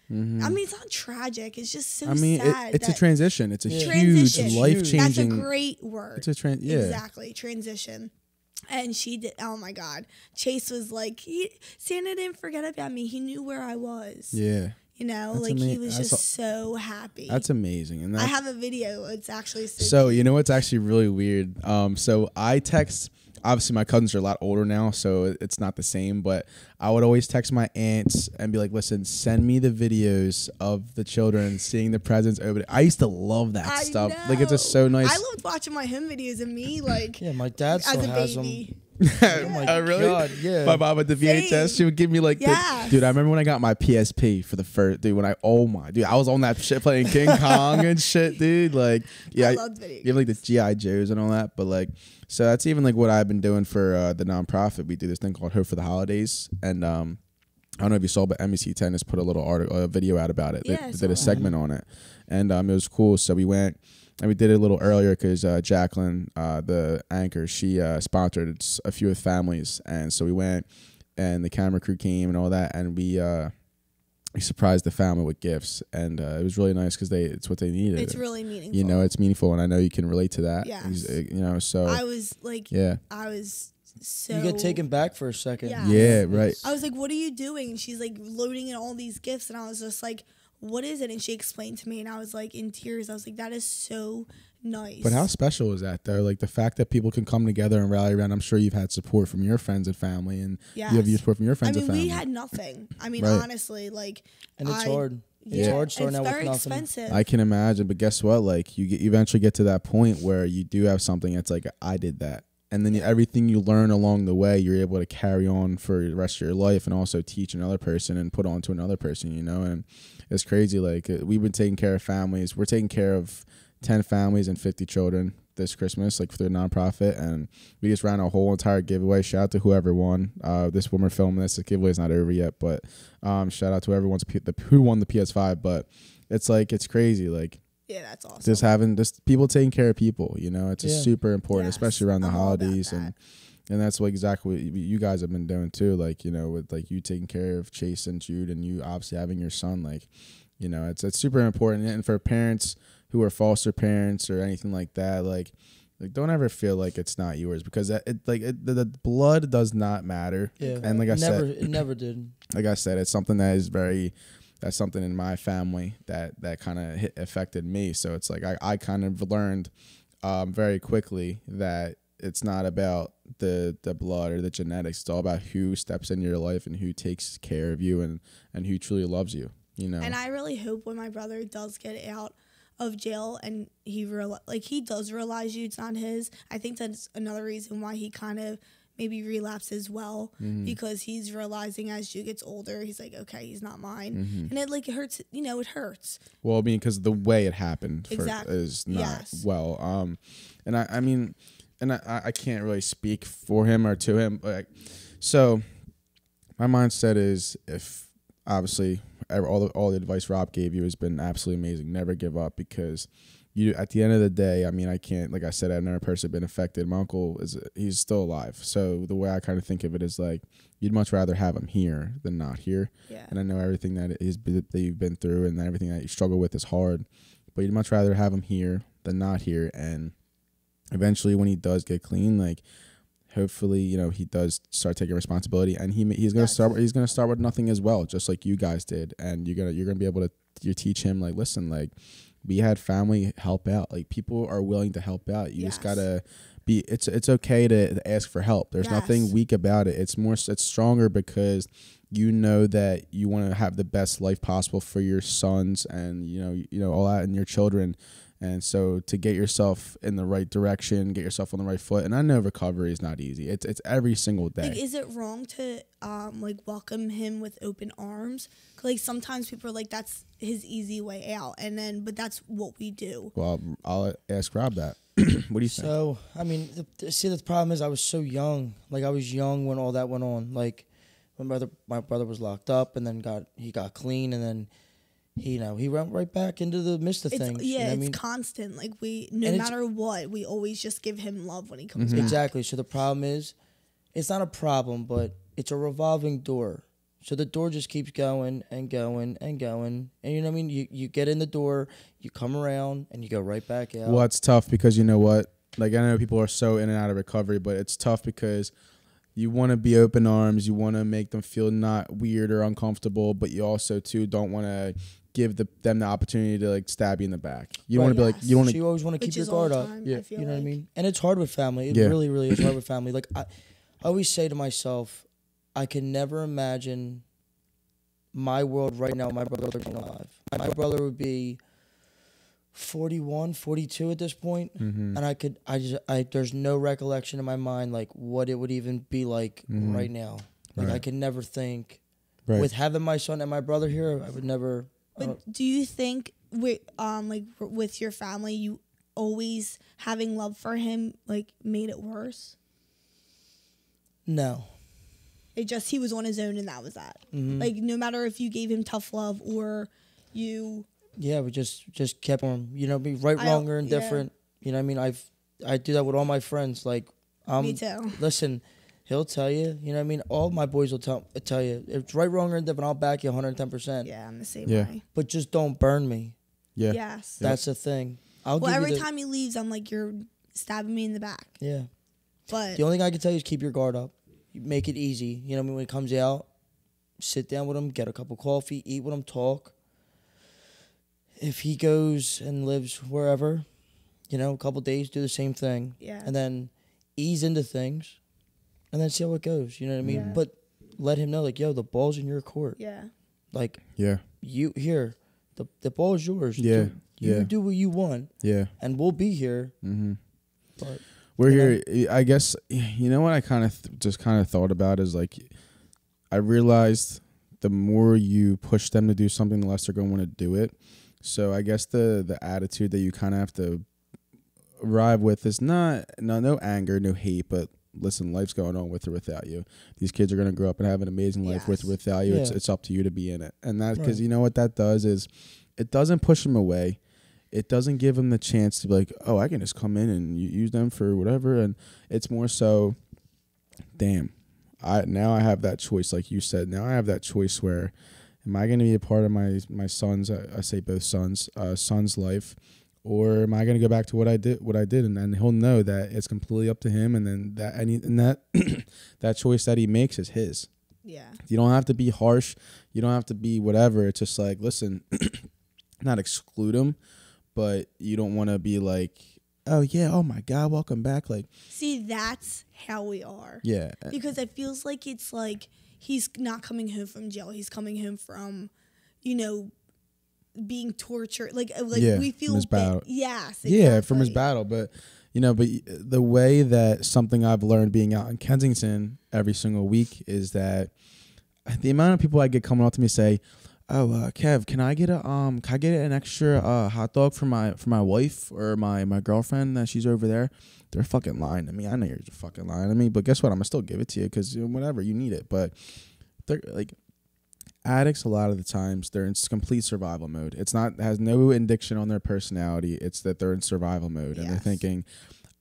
I mean, it's not tragic. It's just so I mean, sad. it's a that- transition. It's a huge, Transition. life changing. That's a great word. It's a yeah. Exactly, transition. And she did. Oh my God, Chase was like, Santa didn't forget about me. He knew where I was. Yeah. You know, That's like he was that's just so happy. That's amazing. And I that, have a video. It's actually so you know what's actually really weird. So I text. Obviously, my cousins are a lot older now, so it's not the same. But I would always text my aunts and be like, "Listen, send me the videos of the children seeing the presents open." I used to love that I stuff. know. Like it's just so nice. I loved watching my home videos of me like Yeah, my dad as still a has them. baby. Oh my really? God, yeah. My mom at the VHS, Same. she would give me like, Yes. dude. I remember when I got my PSP for the first, dude. I was on that shit playing King Kong and shit, dude. Like, yeah, I loved video you have like the GI Joes and all that, but like, so that's even like what I've been doing for the nonprofit. We do this thing called Hope for the Holidays, and I don't know if you saw, but NBC Tennis put a little video out about it. Yeah, They I did saw a that. segment on it, and it was cool. So we went. And we did it a little earlier because Jacqueline, the anchor, she sponsored a few of the families. And so we went and the camera crew came and all that. And we surprised the family with gifts. And it was really nice because it's what they needed. It's really meaningful. You know, it's meaningful. And I know you can relate to that. Yes. You know, so. I was like, yeah. I was so. You get taken back for a second. Yeah. Yeah, right. I was like, what are you doing? And she's like loading in all these gifts. And I was just like, what is it? And she explained to me, and I was like in tears. I was like, that is so nice. But how special is that, though? Like the fact that people can come together and rally around. I'm sure you've had support from your friends and family, and you have your support from your friends and family. we had nothing. I mean, Right. honestly, like, And it's hard. It's Yeah, hard starting out it's with very nothing. expensive. I can imagine, but guess what? Like you eventually get to that point where you do have something that's like, I did that. And then everything you learn along the way, you're able to carry on for the rest of your life and also teach another person and put on to another person, you know? And it's crazy. Like we've been taking care of families. We're taking care of 10 families and 50 children this Christmas, like for their nonprofit. And we just ran a whole entire giveaway. Shout out to whoever won. This when we're filming this, the giveaway is not over yet, but shout out to who won the PS5. But it's like, it's crazy. Like, yeah, that's awesome. just having people taking care of people, you know, it's just Yeah. super important, Yes, especially around the I'm all about holidays. that. And that's what exactly what you guys have been doing too. Like, you know, with like you taking care of Chase and Jude and you obviously having your son, like, you know, it's super important. And for parents who are foster parents or anything like that, like don't ever feel like it's not yours, because the blood does not matter. Yeah. And like I said, it never did. like I said, it's something that is that's something in my family that kind of affected me. So it's like I kind of learned very quickly that it's not about the blood or the genetics. It's all about who steps into your life and who takes care of you and who truly loves you, you know. And I really hope when my brother does get out of jail and he does realize it's not his, I think that's another reason why he kind of maybe relapse as well, because he's realizing as Jude gets older, he's like, okay, he's not mine. And it hurts, it hurts. Well, I mean, because the way it happened Exactly. is not Yes. well. And I mean, and I can't really speak for him or to him. But so my mindset is, if obviously all the advice Rob gave you has been absolutely amazing. Never give up, because you, at the end of the day, I mean, I can't, like I said, I've never personally been affected. My uncle he's still alive. So the way I kind of think of it is like, you'd much rather have him here than not here. Yeah. And I know everything that you've been through and everything that you struggle with is hard, but you'd much rather have him here than not here. And eventually when he does get clean, like, hopefully, you know, he does start taking responsibility, and he's gonna start with nothing as well, just like you guys did. And you're gonna be able to teach him, like, listen, like, we had family help out. Like, people are willing to help out. You just gotta be. It's okay to ask for help. There's nothing weak about it. It's stronger because you know that you want to have the best life possible for your sons and you know all that, and your children. And so to get yourself in the right direction, get yourself on the right foot. And I know recovery is not easy. It's every single day. Like, is it wrong to welcome him with open arms? 'Cause, like, sometimes people are like, that's his easy way out, but that's what we do. Well, I'll ask Rob that. What do you think? So, I mean, the problem is I was so young. Like, I was young when all that went on. Like, my brother was locked up, and then he got clean, and then he went right back into the midst of things. Yeah, you know what I it's mean? constant. Like, no matter what, we always just give him love when he comes back. Exactly. So the problem is, it's not a problem, but it's a revolving door. So the door just keeps going and going and going. And you know what I mean? You get in the door, you come around, and you go right back out. Well, it's tough because you know what? Like, I know people are so in and out of recovery, but it's tough because you want to be open arms. You want to make them feel not weird or uncomfortable, but you also, too, don't want to give them the opportunity to, like, stab you in the back. You don't want to be like, you don't So you always want to keep your guard up. Yeah. You know what I mean? And it's hard with family. It Yeah. really, really is hard with family. Like, I always say to myself, I can never imagine my world right now, my brother being alive. My brother would be 41, 42 at this point. Mm-hmm. And there's no recollection in my mind like what it would even be like right now. Like I could never think with having my son and my brother here, I would never. But do you think with your family, you always having love for him like made it worse? No. He was on his own and that was that. Mm-hmm. Like no matter if you gave him tough love or you. Yeah, we just kept him. You know, be right, wrong, or indifferent. Yeah. You know, what I mean, I do that with all my friends. Like, me too. Listen, he'll tell you. You know, what I mean, all my boys will tell you. If it's right, wrong, or indifferent, I'll back you 110%. Yeah, I'm the same way. But just don't burn me. Yeah. Yes. That's the thing. Every time he leaves, I'm like, you're stabbing me in the back. Yeah. But the only thing I can tell you is keep your guard up. Make it easy. You know what I mean? When he comes out, sit down with him, get a cup of coffee, eat with him, talk. If he goes and lives wherever, you know, a couple days, do the same thing. Yeah. And then ease into things and then see how it goes. You know what I mean? Yeah. But let him know, like, yo, the ball's in your court. Yeah. Like, yeah. You here, the ball is yours. Yeah. You do what you want. Yeah. And we'll be here. Mm-hmm. But we're here. I guess, you know what I kind of just thought about is like, I realized the more you push them to do something, the less they're going to want to do it. So I guess the attitude that you kind of have to arrive with is no anger, no hate, but listen, life's going on with or without you. These kids are going to grow up and have an amazing life with or without you. Yeah. It's up to you to be in it. And that's because you know what that does is it doesn't push them away. It doesn't give them the chance to be like, oh, I can just come in and use them for whatever. And it's more so, damn, now I have that choice, like you said. Now I have that choice where, am I going to be a part of my son's, I say both sons, son's life, or am I going to go back to what I did, and then he'll know that it's completely up to him, and then that choice that he makes is his. Yeah. You don't have to be harsh. You don't have to be whatever. It's just like, listen, not exclude him, but you don't want to be like, oh yeah, oh my God, welcome back. Like, see, that's how we are. Yeah. Because it feels like it's like, he's not coming home from jail. He's coming home from, being tortured. Like we feel from his battle. Yes. Exactly. Yeah, from his battle. But but the way that something I've learned being out in Kensington every single week is that the amount of people I get coming up to me say, "Oh, Kev, can I get an extra hot dog for my wife or my girlfriend that she's over there?" They're fucking lying to me. I know you're fucking lying to me, but guess what? I'm gonna still give it to you because whatever, you need it. But they're like addicts. A lot of the times they're in complete survival mode. It has no indication on their personality. It's that they're in survival mode, and they're thinking,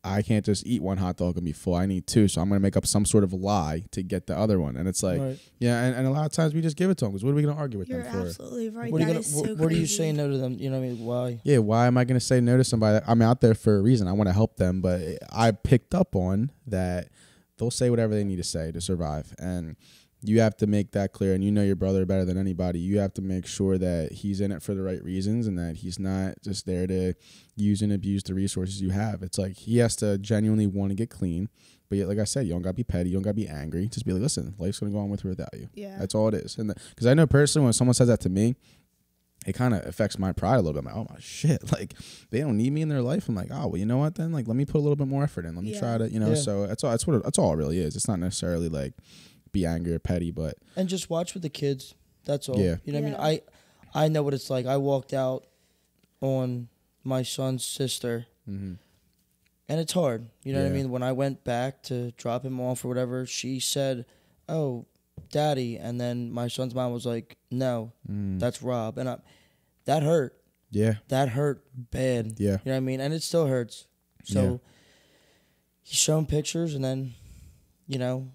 I can't just eat one hot dog and be full. I need two, so I'm gonna make up some sort of lie to get the other one. And it's like, and a lot of times we just give it to them because what are we gonna argue with them for? You're absolutely right. What are you saying no to them? You know what I mean? Why? Yeah, why am I gonna say no to somebody? I'm out there for a reason. I want to help them, but I picked up on that they'll say whatever they need to say to survive, and you have to make that clear. And your brother better than anybody. You have to make sure that he's in it for the right reasons and that he's not just there to use and abuse the resources you have. It's like he has to genuinely want to get clean. But yet, like I said, you don't got to be petty. You don't got to be angry. Just be like, listen, life's going to go on with or without you. Yeah. That's all it is. And because I know personally when someone says that to me, it kind of affects my pride a little bit. I'm like, oh my shit, like they don't need me in their life. I'm like, oh well, you know what then? Like let me put a little bit more effort in. Let me try to, So that's all it really is. It's not necessarily like be angry or petty, but and just watch with the kids. That's all. Yeah. You know what I mean? I know what it's like. I walked out on my son's sister, and it's hard. You know what I mean? When I went back to drop him off or whatever, she said, "Oh, Daddy," and then my son's mom was like, "No, that's Rob," and that hurt. Yeah, that hurt bad. Yeah, you know what I mean, and it still hurts. So he's showing pictures, and then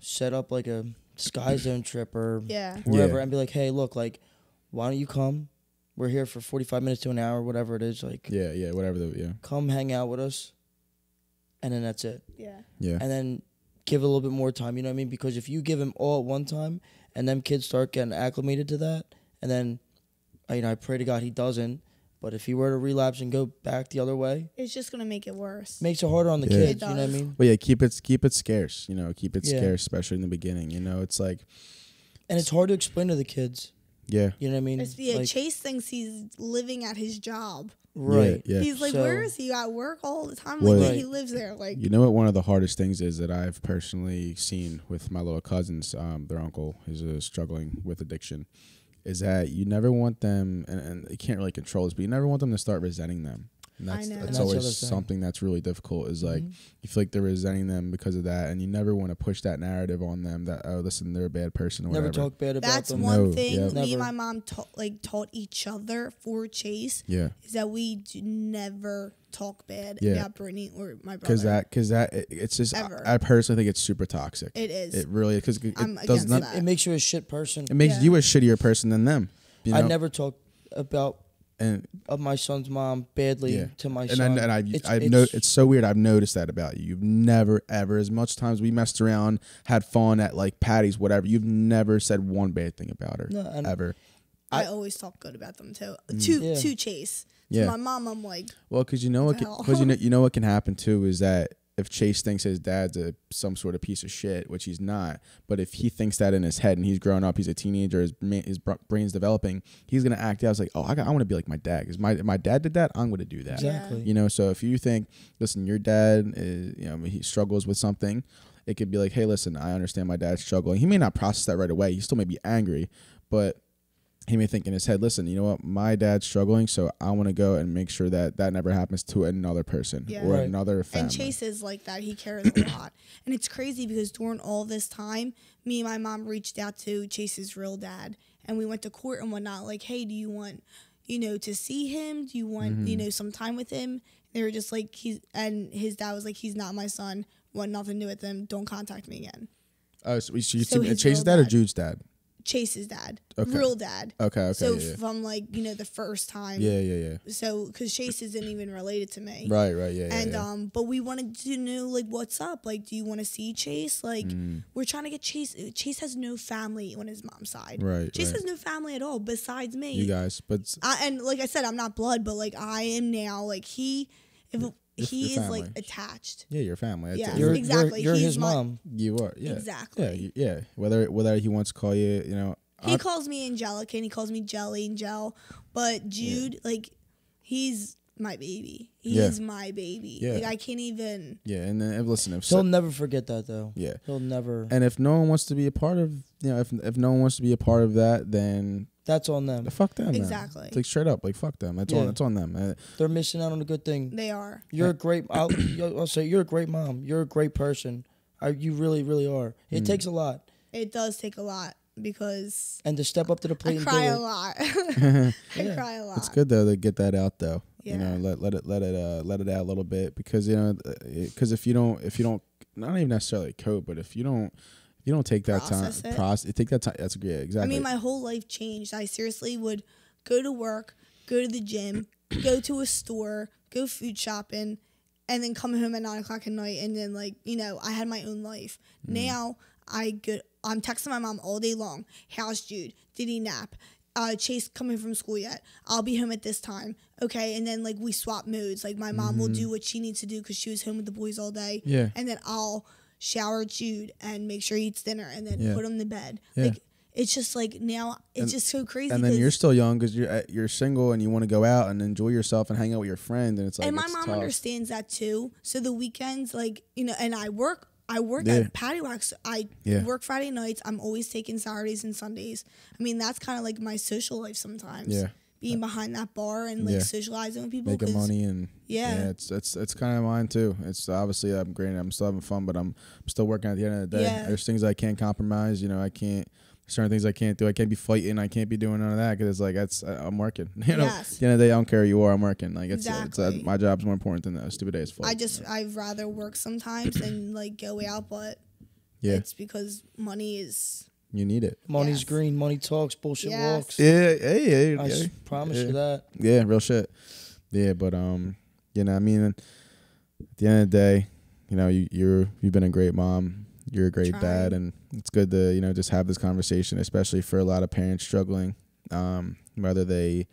set up like a Sky Zone trip or wherever, and be like, "Hey, look, like, why don't you come? We're here for 45 minutes to an hour, whatever it is. Like, whatever. Come hang out with us, and then that's it. Yeah, and then give it a little bit more time. You know what I mean? Because if you give him all at one time, and them kids start getting acclimated to that, and then, I pray to God he doesn't. But if he were to relapse and go back the other way, it's just gonna make it worse. Makes it harder on the kids. You know what I mean? Well, keep it scarce. Keep it scarce, especially in the beginning. It's like, and it's hard to explain to the kids. Yeah. You know what I mean? Chase thinks he's living at his job. Right. Yeah. He's like, So- where is he at work all the time? Well, Like, he lives there. Like, You know what one of the hardest things is that I've personally seen with my little cousins, their uncle is struggling with addiction, is that you never want them, and you can't really control this, but you never want them to start resenting them. And I know. that's That's always the other thing. something that's really difficult, is like, you feel like they're resenting them because of that, and you never want to push that narrative on them that, oh, listen, they're a bad person or Never whatever. talk bad about that's them. one No, thing yeah. me and Never. my mom taught each other for Chase. Yeah. Is that we do never talk bad Yeah. about Brittany or my brother. Because it's just, Ever. I personally think it's super toxic. It is. It really, because I'm it does against not, that. It makes you a shit person. it makes Yeah. you a shittier person than them. You know? I never talk about and of my son's mom badly Yeah. to my and son. it's so weird. I've noticed that about you. You've never ever, as much times we messed around, had fun at like Patty's, whatever. You've never said one bad thing about her, No, and ever. I always talk good about them too. Yeah. To Chase. To Yeah. my mom, I'm like, Well, because you know what, hell? because you know what can happen too is that if Chase thinks his dad's some sort of piece of shit, which he's not, but if he thinks that in his head and he's growing up, he's a teenager, his brain's developing, he's gonna act out. It's like, oh, I want to be like my dad. Because my dad did that, I'm gonna do that. Exactly. You know, so if you think, listen, your dad is, he struggles with something, it could be like, hey, listen, I understand my dad's struggling. He may not process that right away. He still may be angry, but he may think in his head, listen, you know what, my dad's struggling, so I want to go and make sure that that never happens to another person or Right. another family. and Chase is like that. He cares a lot. And it's crazy because during all this time, me and my mom reached out to Chase's real dad. And we went to court and whatnot. Like, hey, do you want, to see him? Do you want, some time with him? They were just like, his dad was like, he's not my son. Want nothing to do with him. Don't contact me again. Oh, so So his Chase's real dad or dad. Jude's dad? Chase's dad. Okay. Real dad. Okay, So yeah. from like, the first time. Yeah. So, because Chase isn't even related to me. Right, yeah. And yeah. but we wanted to know like what's up. Like, do you want to see Chase? Like, we're trying to get Chase. Chase has no family on his mom's side. Right, Chase right. has no family at all besides me. You guys, but And like I said, I'm not blood, but like I am now. Like he is family. like attached. yeah, your family. That's Yeah. it. You're, Exactly. You're He's his my- mom. You are, yeah. Exactly. Yeah. Whether he wants to call you, He calls me Angelica and he calls me Jelly and Gel, but Jude, like, he's my baby. He Yeah. is my baby. Yeah. Like I can't even. yeah, and then listen, if He'll never forget that though. yeah, He'll never. and if no one wants to be a part of, if no one wants to be a part of that, then That's on them. fuck them. then. Exactly. It's like straight up, like fuck them. That's Yeah. on them. They're missing out on a good thing. They are. You're a great. I'll say you're a great mom. You're a great person. You really, really are. It takes a lot, It does take a lot because and to step up to the I plate and cry do a it. lot. I cry a lot. It's good though to get that out though. Yeah. Let it out a little bit because because if you don't not even necessarily cope, but if you don't take that Process time, it. take that time. That's yeah, exactly. I mean, my whole life changed. I seriously would go to work, go to the gym, go to a store, go food shopping, and then come home at 9 o'clock at night. And then I had my own life. Now I'm texting my mom all day long. How's Jude? Did he nap? Chase coming from school yet? I'll be home at this time. Okay. And then we swap modes. Like my mom will do what she needs to do because she was home with the boys all day. Yeah. And then I'll shower Jude and make sure he eats dinner and then Yeah. put him to bed. Yeah. Like it's just now it's just so crazy. and then 'cause- you're still young because you're single and you want to go out and enjoy yourself and hang out with your friend, and it's like and my it's mom tough. understands that too. So the weekends, and I work Yeah. at Patty Wax. I Yeah. work Friday nights. I'm always taking Saturdays and Sundays. I mean, that's kind of like my social life sometimes. Yeah. Being behind that bar and Yeah. socializing with people. making 'cause- money and Yeah. it's kind of mine too. It's obviously I'm great. I'm still having fun, but I'm still working at the end of the day. Yeah. There's things I can't compromise. I can't. Certain things I can't do. I can't be fighting. I can't be doing none of that because I'm working. Yes. At the end of the day, I don't care who you are. I'm working. Like Exactly. my job's more important than that stupid ass fight. I'd rather work sometimes than go out, but yeah, it's because money is. you need it. Money's Yes. green. Money talks. Bullshit Yes. walks. Yeah, hey, I promise you that. Yeah, real shit. Yeah, but I mean, at the end of the day, you've been a great mom. You're a great Trying. dad, and it's good to just have this conversation, especially for a lot of parents struggling, whether they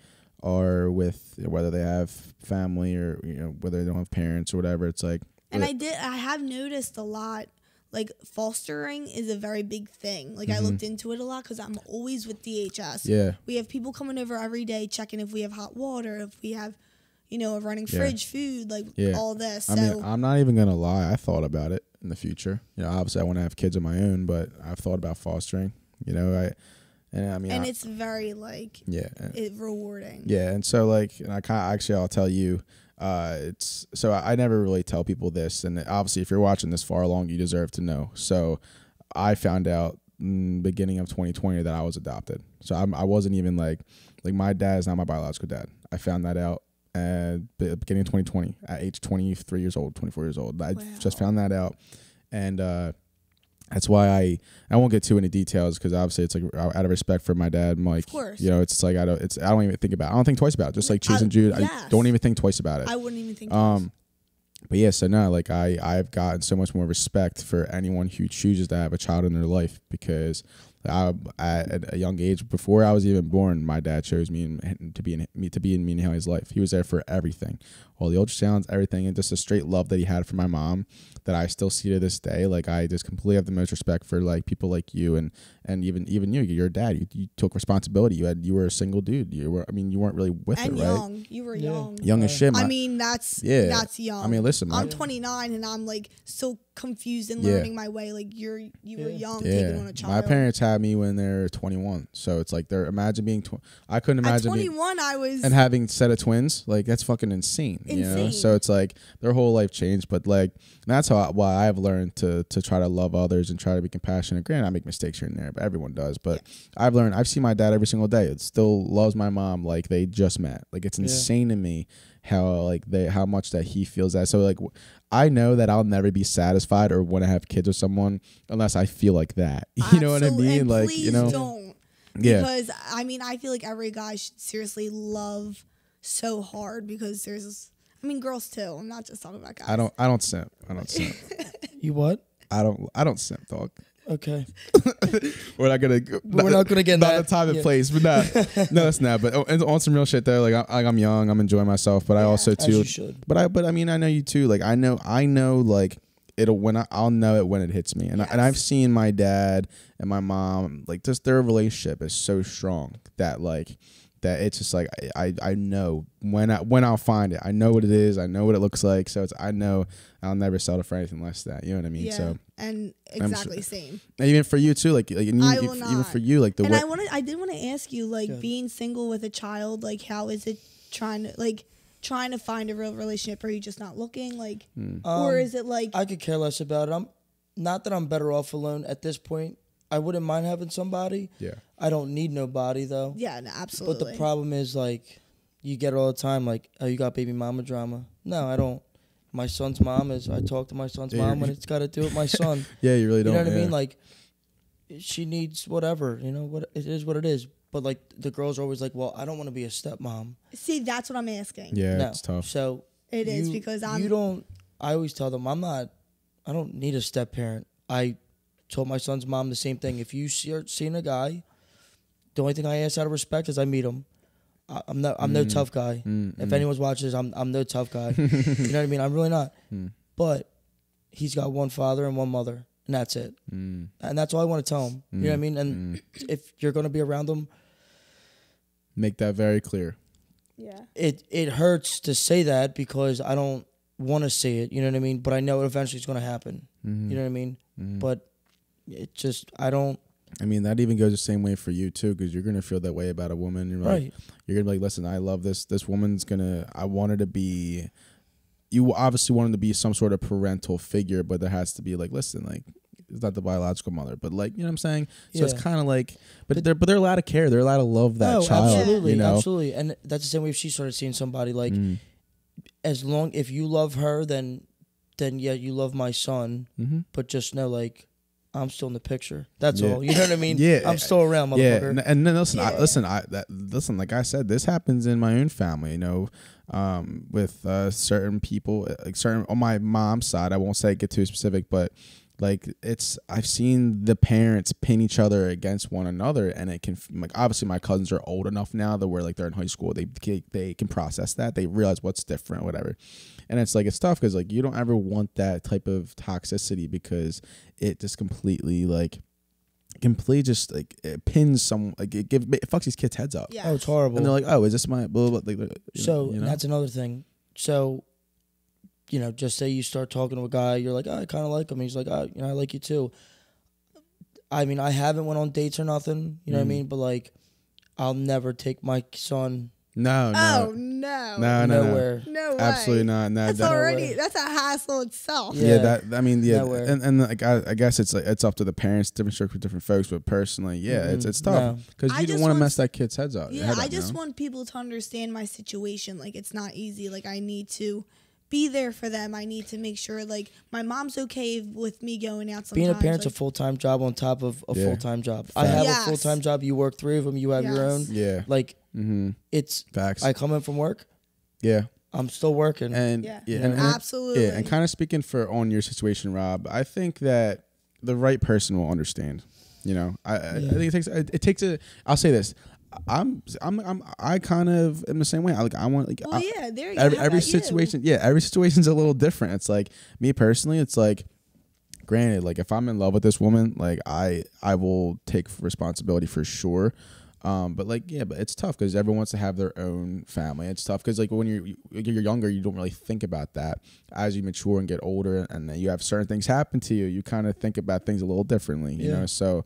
have family or whether they don't have parents or whatever. It's like, And I have noticed a lot, like fostering is a very big thing. Like I looked into it a lot because I'm always with DHS. Yeah. We have people coming over every day checking if we have hot water, if we have, you know, a running fridge, food, like all this. So I mean, I'm not even gonna lie. I thought about it in the future. You know, obviously I want to have kids of my own, but I've thought about fostering. You know, and it's very like rewarding. Yeah, and so like, and I kind of actually I'll tell you, it's so I never really tell people this, and obviously if you're watching this far along, you deserve to know. So I found out beginning of 2020 that I was adopted. So I wasn't even like my dad is not my biological dad. I found that out at the beginning of 2020 at age 23 years old, 24 years old. I just found that out, and that's why I won't get too into details because obviously it's like out of respect for my dad. I'm like, of course. You know, it's like I don't even think about it. I don't think twice about it. Just like choosing Jude, I don't even think twice about it. I wouldn't even think twice. But yeah, so no, like I've gotten so much more respect for anyone who chooses to have a child in their life because at a young age, before I was even born, my dad chose me to be in me and Haley's life. He was there for everything, all the ultrasounds, everything, and just a straight love that he had for my mom that I still see to this day. Like I just completely have the most respect for like people like you and even you. You're a dad. You took responsibility. You were a single dude. You weren't really with and it, right? young. You were young as shit. I mean, that's young. I mean, listen, I'm 29 and I'm like so confused and learning my way. Like you were young taking on a child. My parents had me when they're 21, so it's like imagine being. I couldn't imagine at 21. I was and having a set of twins. Like that's fucking insane. You know, so it's like their whole life changed. But like that's why I've learned to try to love others and try to be compassionate. Granted, I make mistakes here and there, but everyone does. But I've seen my dad every single day. It still loves my mom like they just met. Like it's insane to me how much that he feels that. So like I know that I'll never be satisfied or want to have kids with someone unless I feel like that. You know what I mean? And like, please you know, don't. Because I mean, I feel like every guy should seriously love so hard because girls too. I'm not just talking about guys. I don't simp. You what? I don't simp, dog. Okay. We're not gonna get that. The time and place, but no, it's not. But on some real shit though, like I'm young, I'm enjoying myself, but I also too. As you should. But I mean, I know you too. Like I know, like I'll know it when it hits me, and I've seen my dad and my mom like just their relationship is so strong that it's just like I know when I'll find it. I know what it is. I know what it looks like. So I know I'll never settle for anything less than that. You know what I mean? Yeah. So and exactly same. And even for you too, even for you, like the way. I did want to ask you, like being single with a child, like how is it trying to find a real relationship? Are you just not looking like, or is it like I could care less about it. Not that I'm better off alone at this point. I wouldn't mind having somebody. Yeah. I don't need nobody though. Yeah, no, absolutely. But the problem is like you get it all the time, like, oh, you got baby mama drama. No, I don't. My son's mom I talk to my son's mom when it's got to do with my son. Yeah, you really don't. You know what I mean? Like, she needs whatever, you know, what it is what it is. But like the girls are always like, well, I don't want to be a stepmom. See, that's what I'm asking. Yeah, it's tough. So it is because I always tell them I don't need a step parent. I told my son's mom the same thing. If you start seeing a guy, the only thing I ask out of respect is I meet him. I'm no tough guy. If anyone's watching this, I'm no tough guy. You know what I mean? I'm really not. But he's got one father and one mother, and that's it. And that's all I want to tell him. You know what I mean? And if you're going to be around him, make that very clear. Yeah. It hurts to say that because I don't want to say it. You know what I mean? But I know eventually it's going to happen. You know what I mean? But it just I mean, that even goes the same way for you too, because you're gonna feel that way about a woman. You're like, you're gonna be like, listen, I love this. This woman's I want her to be. You obviously want her to be some sort of parental figure, but there has to be like, listen, like, it's not the biological mother, but like, you know what I'm saying. So it's kind of like, but they're allowed to care. They're allowed to love that child. Absolutely, you know? Absolutely, and that's the same way if she started seeing somebody like, if you love her, then yeah, you love my son, but just know like. I'm still in the picture. That's all. You know what I mean? Yeah. I'm still around, motherfucker. Yeah. And then listen, like I said, this happens in my own family, you know, with certain people, like certain on my mom's side. I won't get too specific, but like I've seen the parents pin each other against one another, and it can like obviously my cousins are old enough now that where like they're in high school, they can process that, they realize what's different, whatever. And it's like, it's tough because like you don't ever want that type of toxicity because it just completely just like it pins some, like it fucks these kids' heads up. Yeah. Oh, it's horrible. And they're like, oh, is this my blah, blah, blah, like, So you know? that's another thing. So, just say you start talking to a guy, you're like, oh, I kind of like him. He's like, oh, I like you too. I mean, I haven't went on dates or nothing, you know what I mean? But like, I'll never take my son No. Oh no. nowhere. No way. Absolutely not. No, That's that- already that's a hassle itself. Yeah. Yeah. Nowhere. And like I guess it's like it's up to the parents, different strokes for different folks. But personally, yeah, it's tough No. because I you don't just want to want- mess that kid's heads up. Yeah, I just want people to understand my situation. Like, it's not easy. Like, I need to be there for them. I need to make sure, like, my mom's okay with me going out sometimes. Being a parent's like, a full-time job on top of a Yeah. full-time job. I have Yes. a full-time job. You work 3 of them. You have your Yes. own. Yeah. Like, Mm-hmm. it's, Facts. I come in from work. Yeah. I'm still working. And Yeah. and Absolutely. Yeah, and kind of speaking on your situation, Rob, I think that the right person will understand. You know, I think it takes a. I'll say this. I kind of am the same way. I want like. Well, yeah, there you go. Every How about you? situation, every situation's a little different. It's like me personally, it's like. Granted, like if I'm in love with this woman, like I will take responsibility for sure. But like, but it's tough because everyone wants to have their own family. It's tough because like when you're younger, you don't really think about that. As you mature and get older, and then you have certain things happen to you, you kind of think about things a little differently, you know. So,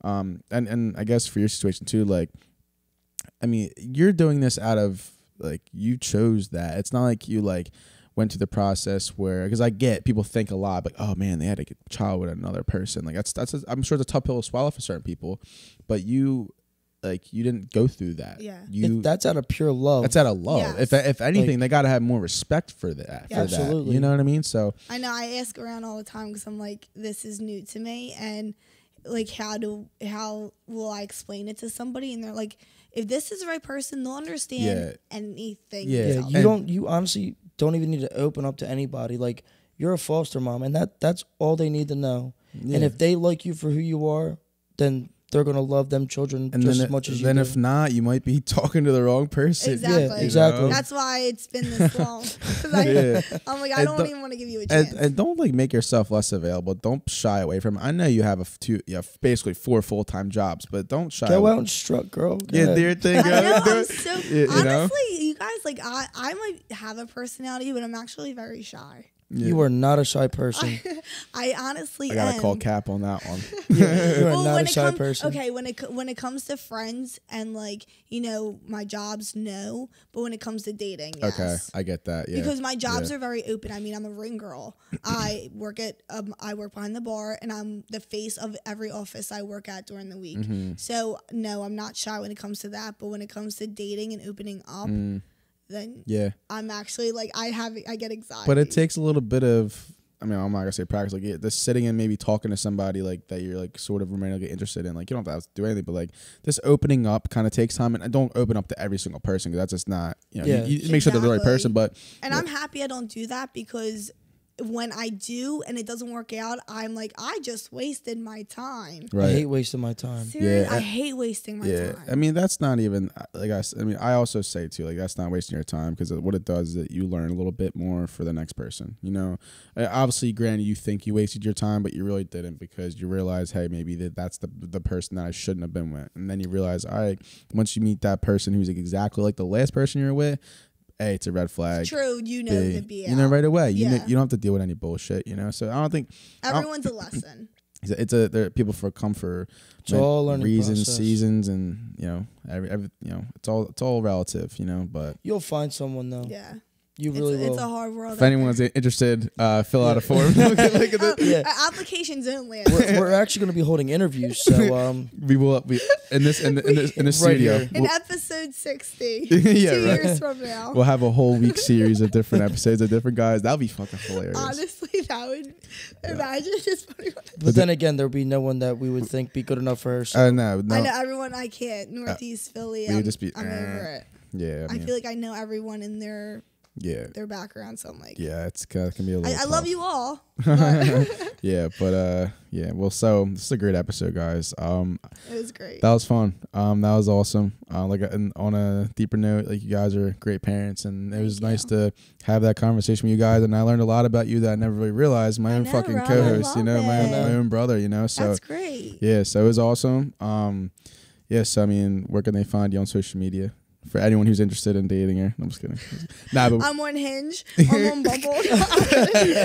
and I guess for your situation too, like, I mean, you're doing this out of like you chose that. It's not like you like went through the process where, because I get people think a lot, like, oh man, they had a child with another person. Like I'm sure it's a tough pill to swallow for certain people, but you didn't go through that. Yeah. That's out of pure love. That's out of love. Yes. If anything, they got to have more respect for that. Yeah. For Absolutely. that. You know what I mean? So I know I ask around all the time because I'm like, this is new to me, and like, how will I explain it to somebody? And they're like, if this is the right person, they'll understand anything. Yeah. you Yeah, tell them. you honestly don't even need to open up to anybody. Like, you're a foster mom, and that's all they need to know. Yeah. And if they like you for who you are, then they're gonna love them children and just then as much as you then do. if not, you might be talking to the wrong person. Exactly. Yeah, exactly. That's why it's been this long. 'Cause I'm like, I And don't don't- even want to give you a chance. And don't like make yourself less available. Don't shy away from it. I know you have basically 4 full-time jobs, but don't shy Go away. out and strut, girl. Go Yeah, ahead. do your thing. I know, Go. I'm so You know? honestly, you guys, like, I might have a personality, but I'm actually very shy. You are not a shy person. I honestly I gotta am. call Cap on that one. You are Well, not when a it shy comes, person. okay, when it comes to friends and like, my jobs, no, but when it comes to dating, yes. Okay, I get that. Yeah, Because my jobs Yeah. are very open. I mean, I'm a ring girl. I work behind the bar, and I'm the face of every office I work at during the week. Mm-hmm. So no, I'm not shy when it comes to that. But when it comes to dating and opening up, then Yeah, I'm actually like I get anxiety. but it takes a little bit of. I mean, I'm not gonna say practice. Like, just sitting and maybe talking to somebody like that you're like sort of romantically interested in. Like, you don't have to do anything, but like this opening up kind of takes time. And don't open up to every single person because that's just not. Yeah. You make sure they're the right Exactly. person. But And I'm happy I don't do that because when I do and it doesn't work out, I'm like, I just wasted my time. right. I hate wasting my time. Seriously, Yeah. I hate wasting my Yeah, time. I mean that's not even like I mean I also say too like that's not wasting your time because what it does is that you learn a little bit more for the next person. Obviously, granted, you think you wasted your time, but you really didn't because you realize, hey, maybe that's the person that I shouldn't have been with, and then you realize, all right, once you meet that person who's exactly like the last person you're with, A, it's a red flag. True, B, the BL. you know right away. You Yeah. you don't have to deal with any bullshit. So I don't think Everyone's a lesson. there are people come for It's all a learning reasons, process. seasons, and every it's all relative. But You'll find someone though. Yeah. You really It's will. a hard world. if anyone's interested, fill out a form. Look at the, Yeah. Applications only. we're actually going to be holding interviews, so we will in this Right studio. here. In episode 60, Yeah, 2 right. years from now. We'll have a whole week series of different episodes of different guys. That'll be fucking hilarious. Honestly, that would imagine just putting on. but then again, there'll be no one that we would think be good enough for her. So No, I know everyone I can't. Northeast Philly. we would just be, I'm over it. Yeah, I feel like I know everyone in their yeah, background, so I'm like, yeah. It's can be a little. I love tough. you all. But Yeah, but yeah. Well, so this is a great episode, guys. It was great. That was fun. That was awesome. Like and on a deeper note, like you guys are great parents, and it was nice to have that conversation with you guys. And I learned a lot about you that I never really realized. My own fucking Rob, co-host, I love my it. own brother, So That's great. yeah, so it was awesome. Yes, I mean, where can they find you on social media? For anyone who's interested in dating her. I'm just kidding. Nah, but I'm on Hinge. I'm on Bumble.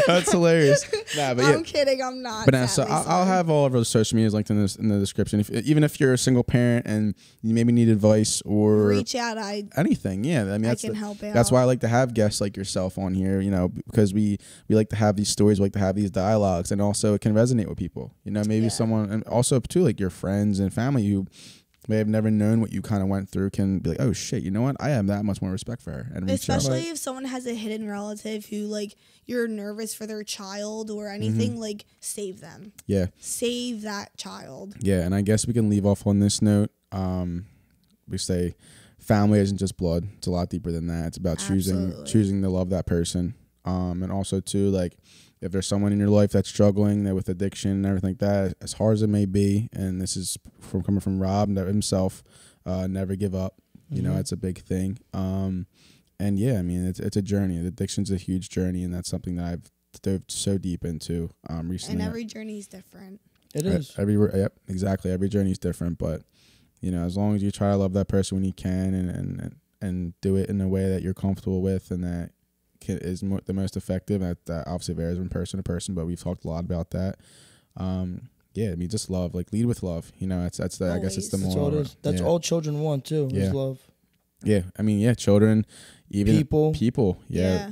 that's hilarious. Nah, but yeah. I'm kidding. I'm not. But so sadly, I'll sorry. have all of those social medias linked in the description. Even if you're a single parent and you maybe need advice or reach out. anything. Yeah, I mean I can help out. That's why I like to have guests like yourself on here. Because we like to have these stories, we like to have these dialogues, and also it can resonate with people. Maybe someone, and also too like your friends and family who may have never known what you kind of went through can be like, oh shit, you know what? I have that much more respect for her. And especially if someone has a hidden relative who like you're nervous for their child or anything, like save them. Yeah. Save that child. Yeah, and I guess we can leave off on this note. We say family isn't just blood. It's a lot deeper than that. It's about choosing to love that person. And also too, like, if there's someone in your life that's struggling with addiction and everything like that, as hard as it may be, and this is coming from Rob himself, never give up. It's a big thing. And yeah, I mean, it's a journey. Addiction's a huge journey, and that's something that I've dove so deep into recently. And every journey is different. It is. Yep, exactly. Every journey is different, but as long as you try to love that person when you can, and do it in a way that you're comfortable with, and that is the most effective. That obviously varies from person to person, but we've talked a lot about that. Yeah, I mean, just love, like lead with love. That's the, I guess it's the That's more. all it is. That's all children want too. Is love. Yeah, I mean, yeah, children, even people. Yeah.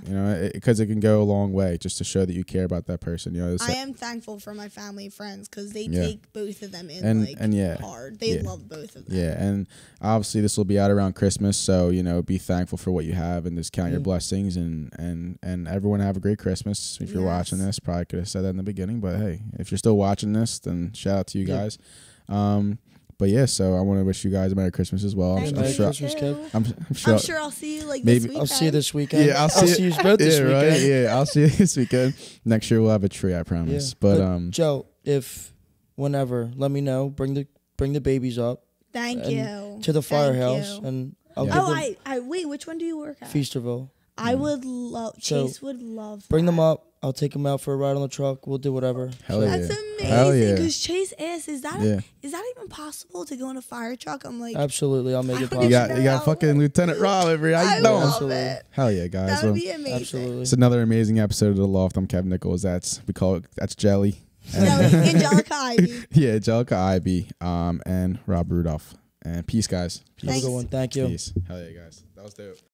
Because it can go a long way just to show that you care about that person. I am thankful for my family and friends because they take both of them in hard. They love both of them. Yeah, and obviously this will be out around Christmas, so be thankful for what you have and just count your blessings, and everyone have a great Christmas. If you're watching this, probably could have said that in the beginning, but hey, if you're still watching this, then shout out to you guys. But yeah, so I want to wish you guys a Merry Christmas as well. Merry Christmas, Kev. I'm sure I'll see you this weekend. I'll see you this weekend. Yeah, I'll see you both this weekend. Right? Yeah, I'll see you this weekend. Next year we'll have a tree, I promise. Yeah. But Joe, whenever, let me know. Bring the babies up. Thank you. To the firehouse, and I'll give them. I wait. Which one do you work at? Feasterville. I would love. Chase would love. Bring them up. I'll take them out for a ride on the truck. We'll do whatever. That's amazing. Because Chase asked, "Is that even possible to go in a fire truck?" I'm like, absolutely. I'll make it possible. You got fucking Lieutenant Rob over here. How you doing? Love it. Hell yeah, guys. That would be amazing. Absolutely. It's another amazing episode of The Loft. I'm Kevin Nichols. That's Jelly. Anjelica Iby. Yeah, Anjelica Iby. And Rob Rudolph. And peace, guys. Peace. Have a good one. Thank you. Peace. Hell yeah, guys. That was dope.